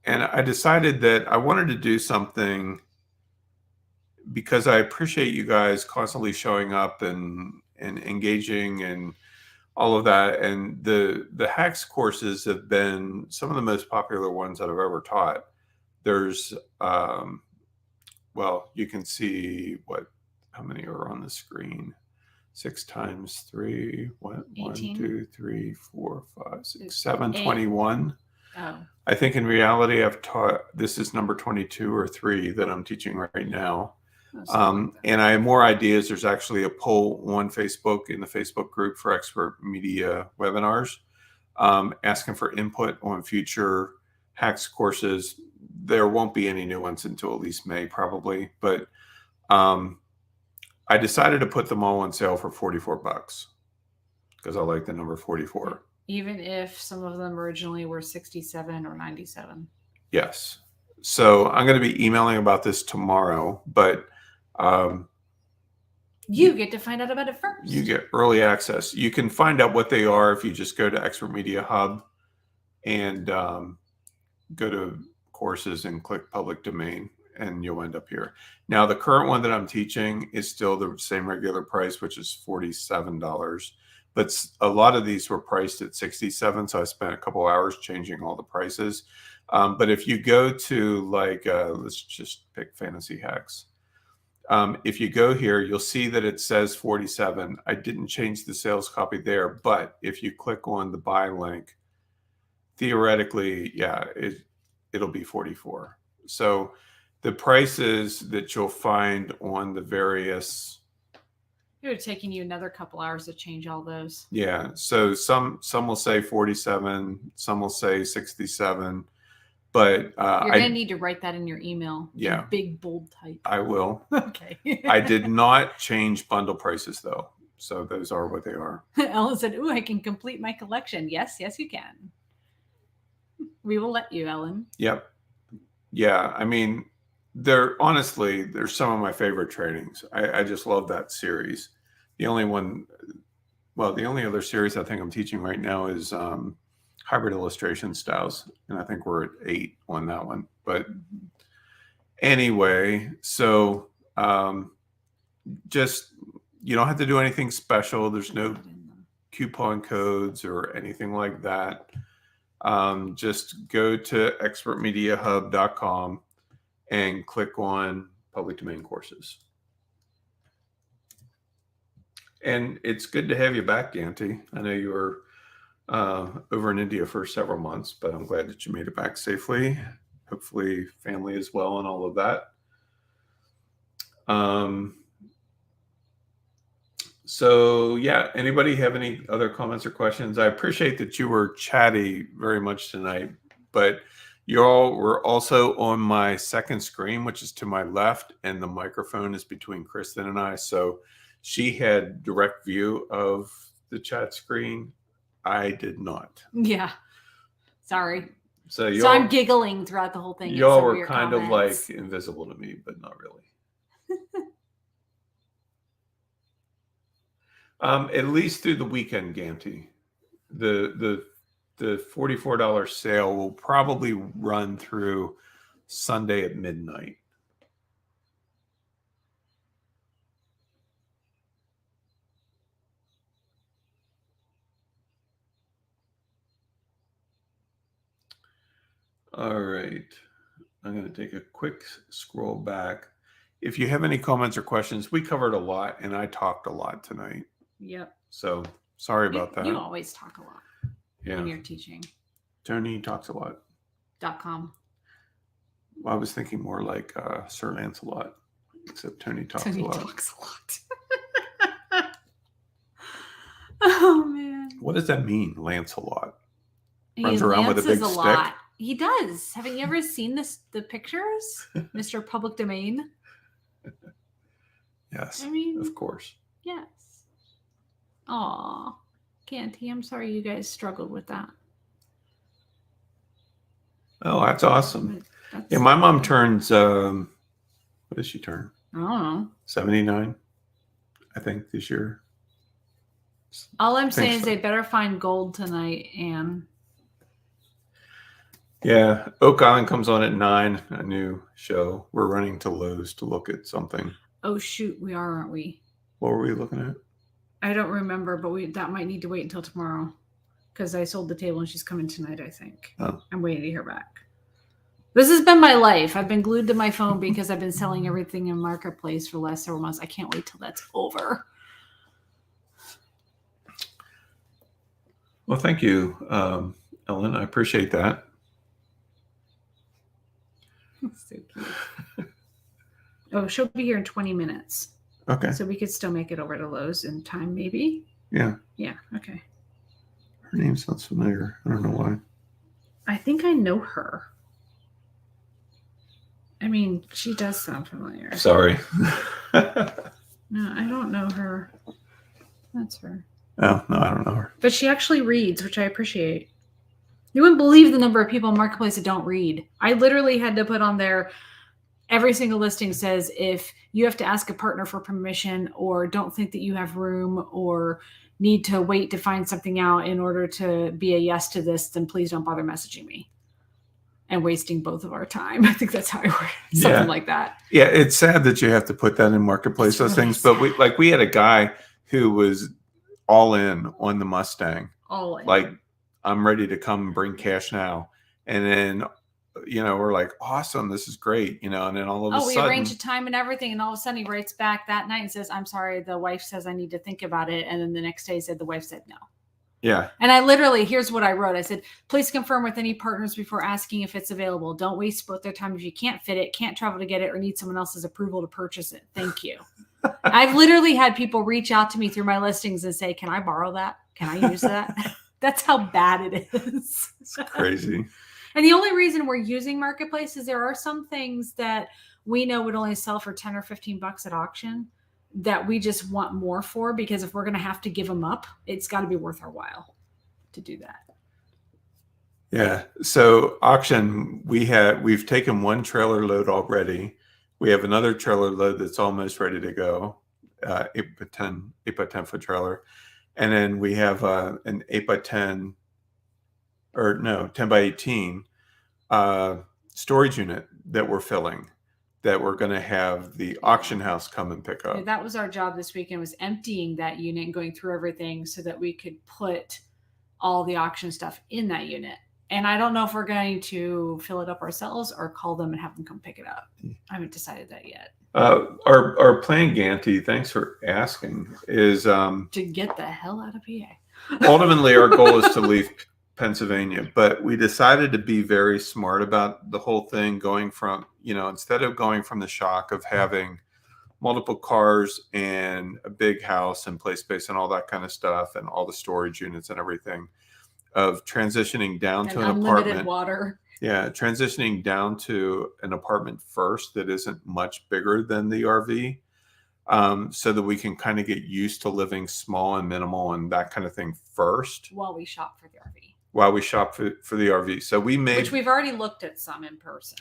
I decided that I wanted to do something because I appreciate you guys constantly showing up and engaging and all of that. And the hacks courses have been some of the most popular ones that I've ever taught. There's, you can see how many are on the screen? 6 times 3, what? 1, 2, 3, 4, 5, 6, 7, 21. Oh. I think in reality, I've taught, this is number 22 or 3 that I'm teaching right now. And I have more ideas. There's actually a poll on Facebook in the Facebook group for Expert Media webinars, asking for input on future hacks courses. There won't be any new ones until at least May, probably. But I decided to put them all on sale for $44 because I like the number 44. Even if some of them originally were 67 or 97. Yes. So I'm going to be emailing about this tomorrow, but you get to find out about it first. You get early access. You can find out what they are if you just go to Expert Media Hub and go to courses and click public domain, and you'll end up here. Now, the current one that I'm teaching is still the same regular price, which is $47. But a lot of these were priced at $67, so I spent a couple hours changing all the prices. But if you go to like, let's just pick Fantasy Hacks. If you go here, you'll see that it says 47. I didn't change the sales copy there, but if you click on the buy link, theoretically, yeah, it'll be 44. So the prices that you'll find on the various... It would have taken you another couple hours to change all those. Yeah, so some will say 47, some will say 67. But you're going to need to write that in your email. Yeah. In big, bold type. I will. Okay. I did not change bundle prices, though. So those are what they are. Ellen said, ooh, I can complete my collection. Yes, you can. We will let you, Ellen. Yep. Yeah. I mean, they're some of my favorite trainings. I just love that series. The only other series I think I'm teaching right now is hybrid illustration styles, and I think we're at 8 on that one. But anyway, so just, you don't have to do anything special. There's no coupon codes or anything like that. Just go to expertmediahub.com and click on public domain courses. And it's good to have you back, Dante. I know you were over in India for several months, but I'm glad that you made it back safely. Hopefully family is well and all of that. So yeah, anybody have any other comments or questions? I appreciate that you were chatty very much tonight, but you all were also on my second screen, which is to my left, and the microphone is between Kristen and I. So she had direct view of the chat screen. I did not. Yeah. Sorry. So I'm giggling throughout the whole thing. Y'all were kind of like invisible to me, but not really. At least through the weekend, Ganty. The $44 sale will probably run through Sunday at midnight. All right. I'm going to take a quick scroll back. If you have any comments or questions, we covered a lot, and I talked a lot tonight. Yep. So sorry about that. You always talk a lot when you're teaching. Tony talks a lot. .com. Well, I was thinking more like Sir Lancelot, except Tony talks a lot. Tony talks a lot. Oh, man. What does that mean, Lancelot? Runs around with a big stick? Lot. He does. Haven't you ever seen the pictures? Mr. Public Domain? Yes. I mean, of course. Yes. Aw. Ganty, I'm sorry you guys struggled with that. Oh, that's awesome. Yeah, my mom turns, what does she turn? I don't know. 79, I think, this year. All I'm saying is they better find gold tonight, Anne. Yeah, Oak Island comes on at 9, a new show. We're running to Lowe's to look at something. Oh, shoot, we are, aren't we? What were we looking at? I don't remember, but that might need to wait until tomorrow because I sold the table and she's coming tonight, I think. Oh. I'm waiting to hear back. This has been my life. I've been glued to my phone because I've been selling everything in Marketplace for the last several months. I can't wait till that's over. Well, thank you, Ellen. I appreciate that. So cute. Oh, she'll be here in 20 minutes. Okay. So we could still make it over to Lowe's in time, maybe? Yeah. Yeah, okay. Her name sounds familiar. I don't know why. I think I know her. I mean, she does sound familiar. Sorry. No, I don't know her. That's her. Oh, no, I don't know her. But she actually reads, which I appreciate. You wouldn't believe the number of people in Marketplace that don't read. I literally had to put on there, every single listing says if you have to ask a partner for permission or don't think that you have room or need to wait to find something out in order to be a yes to this, then please don't bother messaging me and wasting both of our time. I think that's how I word it. Something like that. Yeah, it's sad that you have to put that in Marketplace, those really things. But we had a guy who was all in on the Mustang. All in. Like, I'm ready to come bring cash now. And then, we're like, awesome, this is great, and then all of a sudden. We arrange a time and everything. And all of a sudden he writes back that night and says, I'm sorry, the wife says I need to think about it. And then the next day he said the wife said no. Yeah. And I literally, here's what I wrote. I said, please confirm with any partners before asking if it's available. Don't waste both their time if you can't fit it, can't travel to get it, or need someone else's approval to purchase it. Thank you. I've literally had people reach out to me through my listings and say, can I borrow that? Can I use that? That's how bad it is. It's crazy. And the only reason we're using Marketplace is there are some things that we know would only sell for 10 or 15 bucks at auction that we just want more for, because if we're going to have to give them up, it's got to be worth our while to do that. Yeah. So auction, we've taken one trailer load already. We have another trailer load that's almost ready to go. 8 by 10 foot trailer. And then we have an 8 by 10 or no, 10 by 18 storage unit that we're filling, that we're going to have the auction house come and pick up. Yeah, that was our job this weekend, was emptying that unit and going through everything so that we could put all the auction stuff in that unit. And I don't know if we're going to fill it up ourselves or call them and have them come pick it up. I haven't decided that yet. Our plan, Ganti, thanks for asking, is to get the hell out of PA. Ultimately, our goal is to leave Pennsylvania, but we decided to be very smart about the whole thing, going from, instead of going from the shock of having multiple cars and a big house and play space and all that kind of stuff and all the storage units and everything, of transitioning down to an apartment. Water. Yeah, transitioning down to an apartment first that isn't much bigger than the RV, so that we can kind of get used to living small and minimal and that kind of thing first. While we shop for the RV. While we shop for the RV. So which we've already looked at some in person.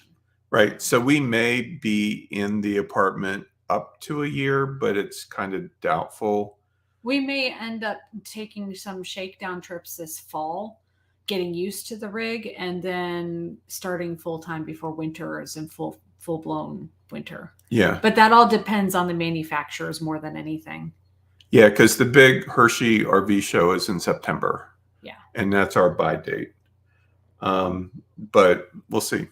Right. So we may be in the apartment up to a year, but it's kind of doubtful. We may end up taking some shakedown trips this fall, getting used to the rig, and then starting full time before winter is in full blown winter. Yeah. But that all depends on the manufacturers more than anything. Yeah, because the big Hershey RV show is in September. Yeah. And that's our buy date. But we'll see.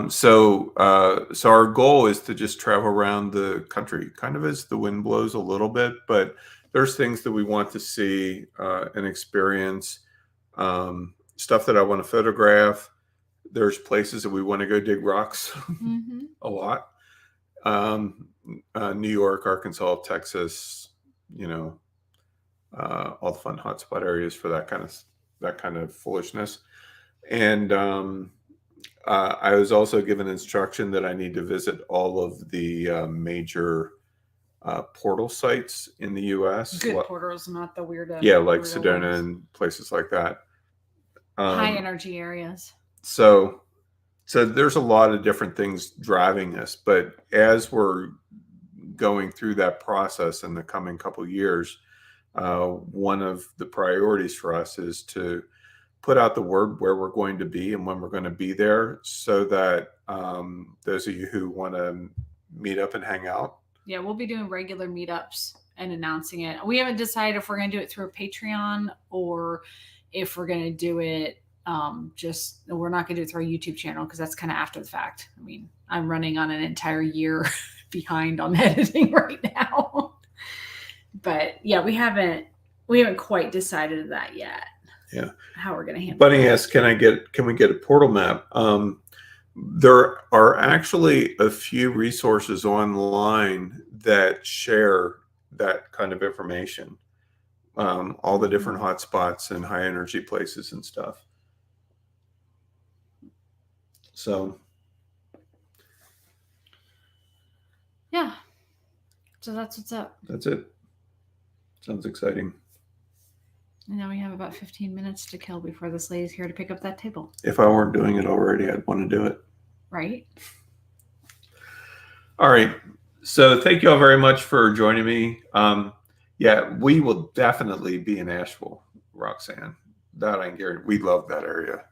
So our goal is to just travel around the country, kind of as the wind blows a little bit, but there's things that we want to see and experience, stuff that I want to photograph. There's places that we want to go dig rocks a lot. New York, Arkansas, Texas, all the fun hotspot areas for that kind of foolishness. And I was also given instruction that I need to visit all of the major portal sites in the U.S. Good portals, not the weird. Yeah, like Sedona and places like that. High energy areas. So there's a lot of different things driving us, but as we're going through that process in the coming couple of years, one of the priorities for us is to put out the word where we're going to be and when we're going to be there, so that those of you who want to meet up and hang out. Yeah, we'll be doing regular meetups and announcing it. We haven't decided if we're going to do it through a Patreon or if we're going to do it we're not going to do it through our YouTube channel, because that's kind of after the fact. I mean, I'm running on an entire year behind on editing right now. But yeah, we haven't quite decided that yet. Yeah, how we're going to handle it. Bunny asks, can we get a portal map? There are actually a few resources online that share that kind of information. All the different hotspots and high energy places and stuff. So yeah. So that's what's up. that's it. Sounds exciting. And now we have about 15 minutes to kill before this lady's here to pick up that table. If I weren't doing it already, I'd want to do it. Right? All right. So thank you all very much for joining me. Yeah, we will definitely be in Asheville, Roxanne. That I can guarantee. We love that area.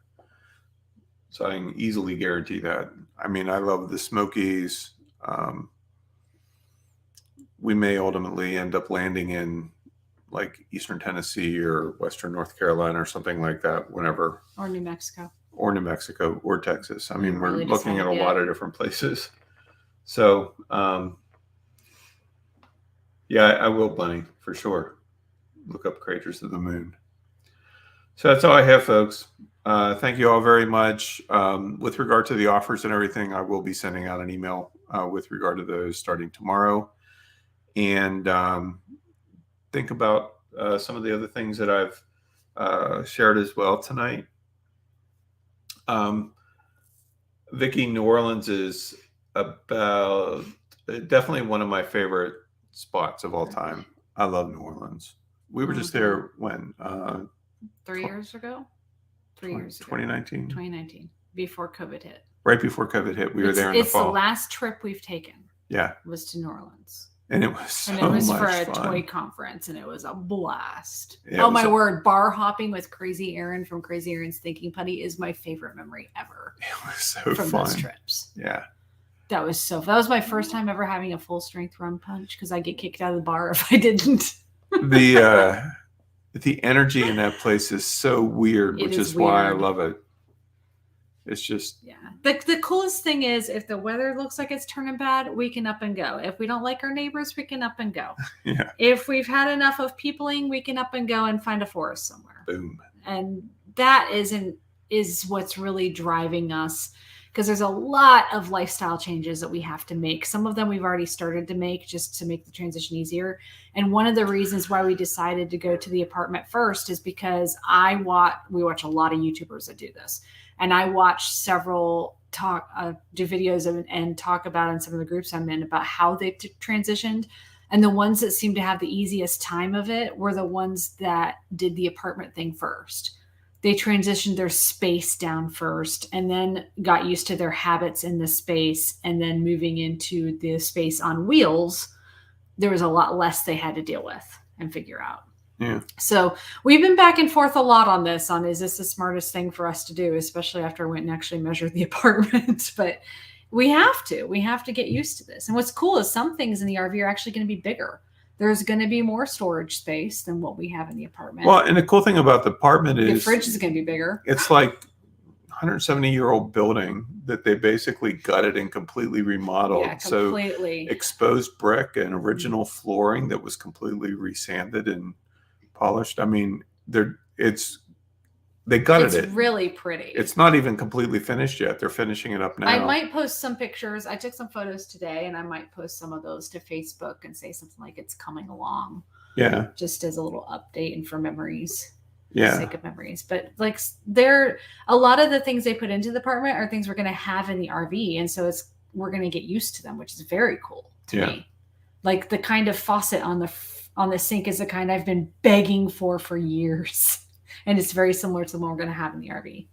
So I can easily guarantee that. I mean, I love the Smokies. We may ultimately end up landing in like Eastern Tennessee or Western North Carolina or something like that whenever. Or New Mexico. Or New Mexico or Texas. I mean, Really we're looking at a lot of different places. So, yeah, I will, Bunny, for sure. Look up Craters of the Moon. So that's all I have, folks. Thank you all very much. With regard to the offers and everything, I will be sending out an email with regard to those starting tomorrow. And think about some of the other things that I've shared as well tonight. Vicki, New Orleans is about definitely one of my favorite spots of all time. I love New Orleans. We were just there when 3 years ago. 3 years ago. 2019. 2019, before COVID hit. Right before COVID hit, we were there in the fall. It's the last trip we've taken. Yeah, was to New Orleans. And it was so much And it was for a fun. toy conference, and it was a blast. Yeah, oh my word, bar hopping with Crazy Aaron from Crazy Aaron's Thinking Putty is my favorite memory ever. It was so from fun. Those trips. Yeah. That was so fun. That was my first time ever having a full strength rum punch because I get kicked out of the bar if I didn't. The energy in that place is so weird, which is why I love it. It's just the coolest thing is if the weather looks like it's turning bad, we can up and go. If we don't like our neighbors, we can up and go. Yeah. If we've had enough of peopling, we can up and go and find a forest somewhere. Boom. And that is what's really driving us, because there's a lot of lifestyle changes that we have to make. Some of them we've already started to make just to make the transition easier. And one of the reasons why we decided to go to the apartment first is because we watch a lot of YouTubers that do this. And I watched several do videos and talk about in some of the groups I'm in about how they transitioned. And the ones that seemed to have the easiest time of it were the ones that did the apartment thing first. They transitioned their space down first and then got used to their habits in the space. And then moving into the space on wheels, there was a lot less they had to deal with and figure out. Yeah. So we've been back and forth a lot on this, is this the smartest thing for us to do, especially after I went and actually measured the apartment. But we have to get used to this. And what's cool is some things in the RV are actually going to be bigger. There's going to be more storage space than what we have in the apartment. Well, and the cool thing about the apartment is the fridge is going to be bigger. It's like 170-year-old building that they basically gutted and completely remodeled. Yeah, completely. So exposed brick and original flooring that was completely resanded and polished. I mean, they gutted it. It's really pretty. It's not even completely finished yet. They're finishing it up now. I might post some pictures. I took some photos today, and I might post some of those to Facebook and say something like it's coming along. Yeah. Just as a little update and for memories. Yeah. For the sake of memories. But like a lot of the things they put into the apartment are things we're going to have in the RV. And so we're going to get used to them, which is very cool to me. Like the kind of faucet on the sink is the kind I've been begging for years. And it's very similar to the one we're going to have in the RV.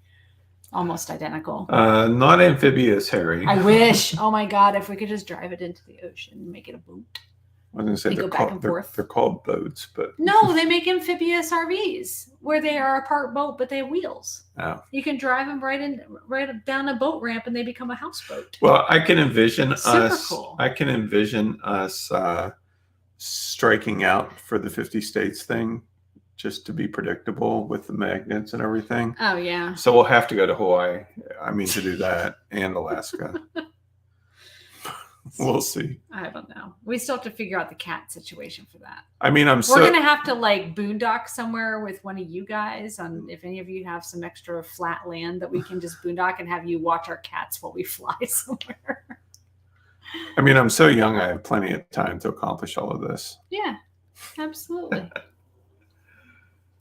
Almost identical. Not amphibious, Harry. I wish. Oh my God, if we could just drive it into the ocean and make it a boat. I was going to say they're called boats, but no, they make amphibious RVs where they are a part boat, but they have wheels. Oh. You can drive them right down a boat ramp, and they become a houseboat. Well, I can envision Super cool. I can envision us striking out for the 50 states thing, just to be predictable with the magnets and everything. Oh yeah. So we'll have to go to Hawaii. I mean, to do that, and Alaska. We'll see. I don't know. We still have to figure out the cat situation for that. I mean, we're going to have to like boondock somewhere with one of you guys. If any of you have some extra flat land that we can just boondock and have you watch our cats while we fly somewhere. I mean, I'm so young. I have plenty of time to accomplish all of this. Yeah, absolutely.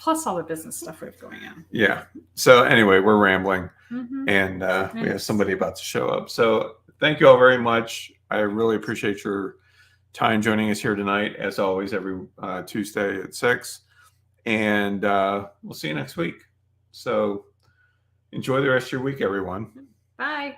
plus all the business stuff we have going on. Yeah. So anyway, we're rambling, Mm-hmm. and we have somebody about to show up. So thank you all very much. I really appreciate your time joining us here tonight, as always, every Tuesday at 6. And we'll see you next week. So enjoy the rest of your week, everyone. Bye.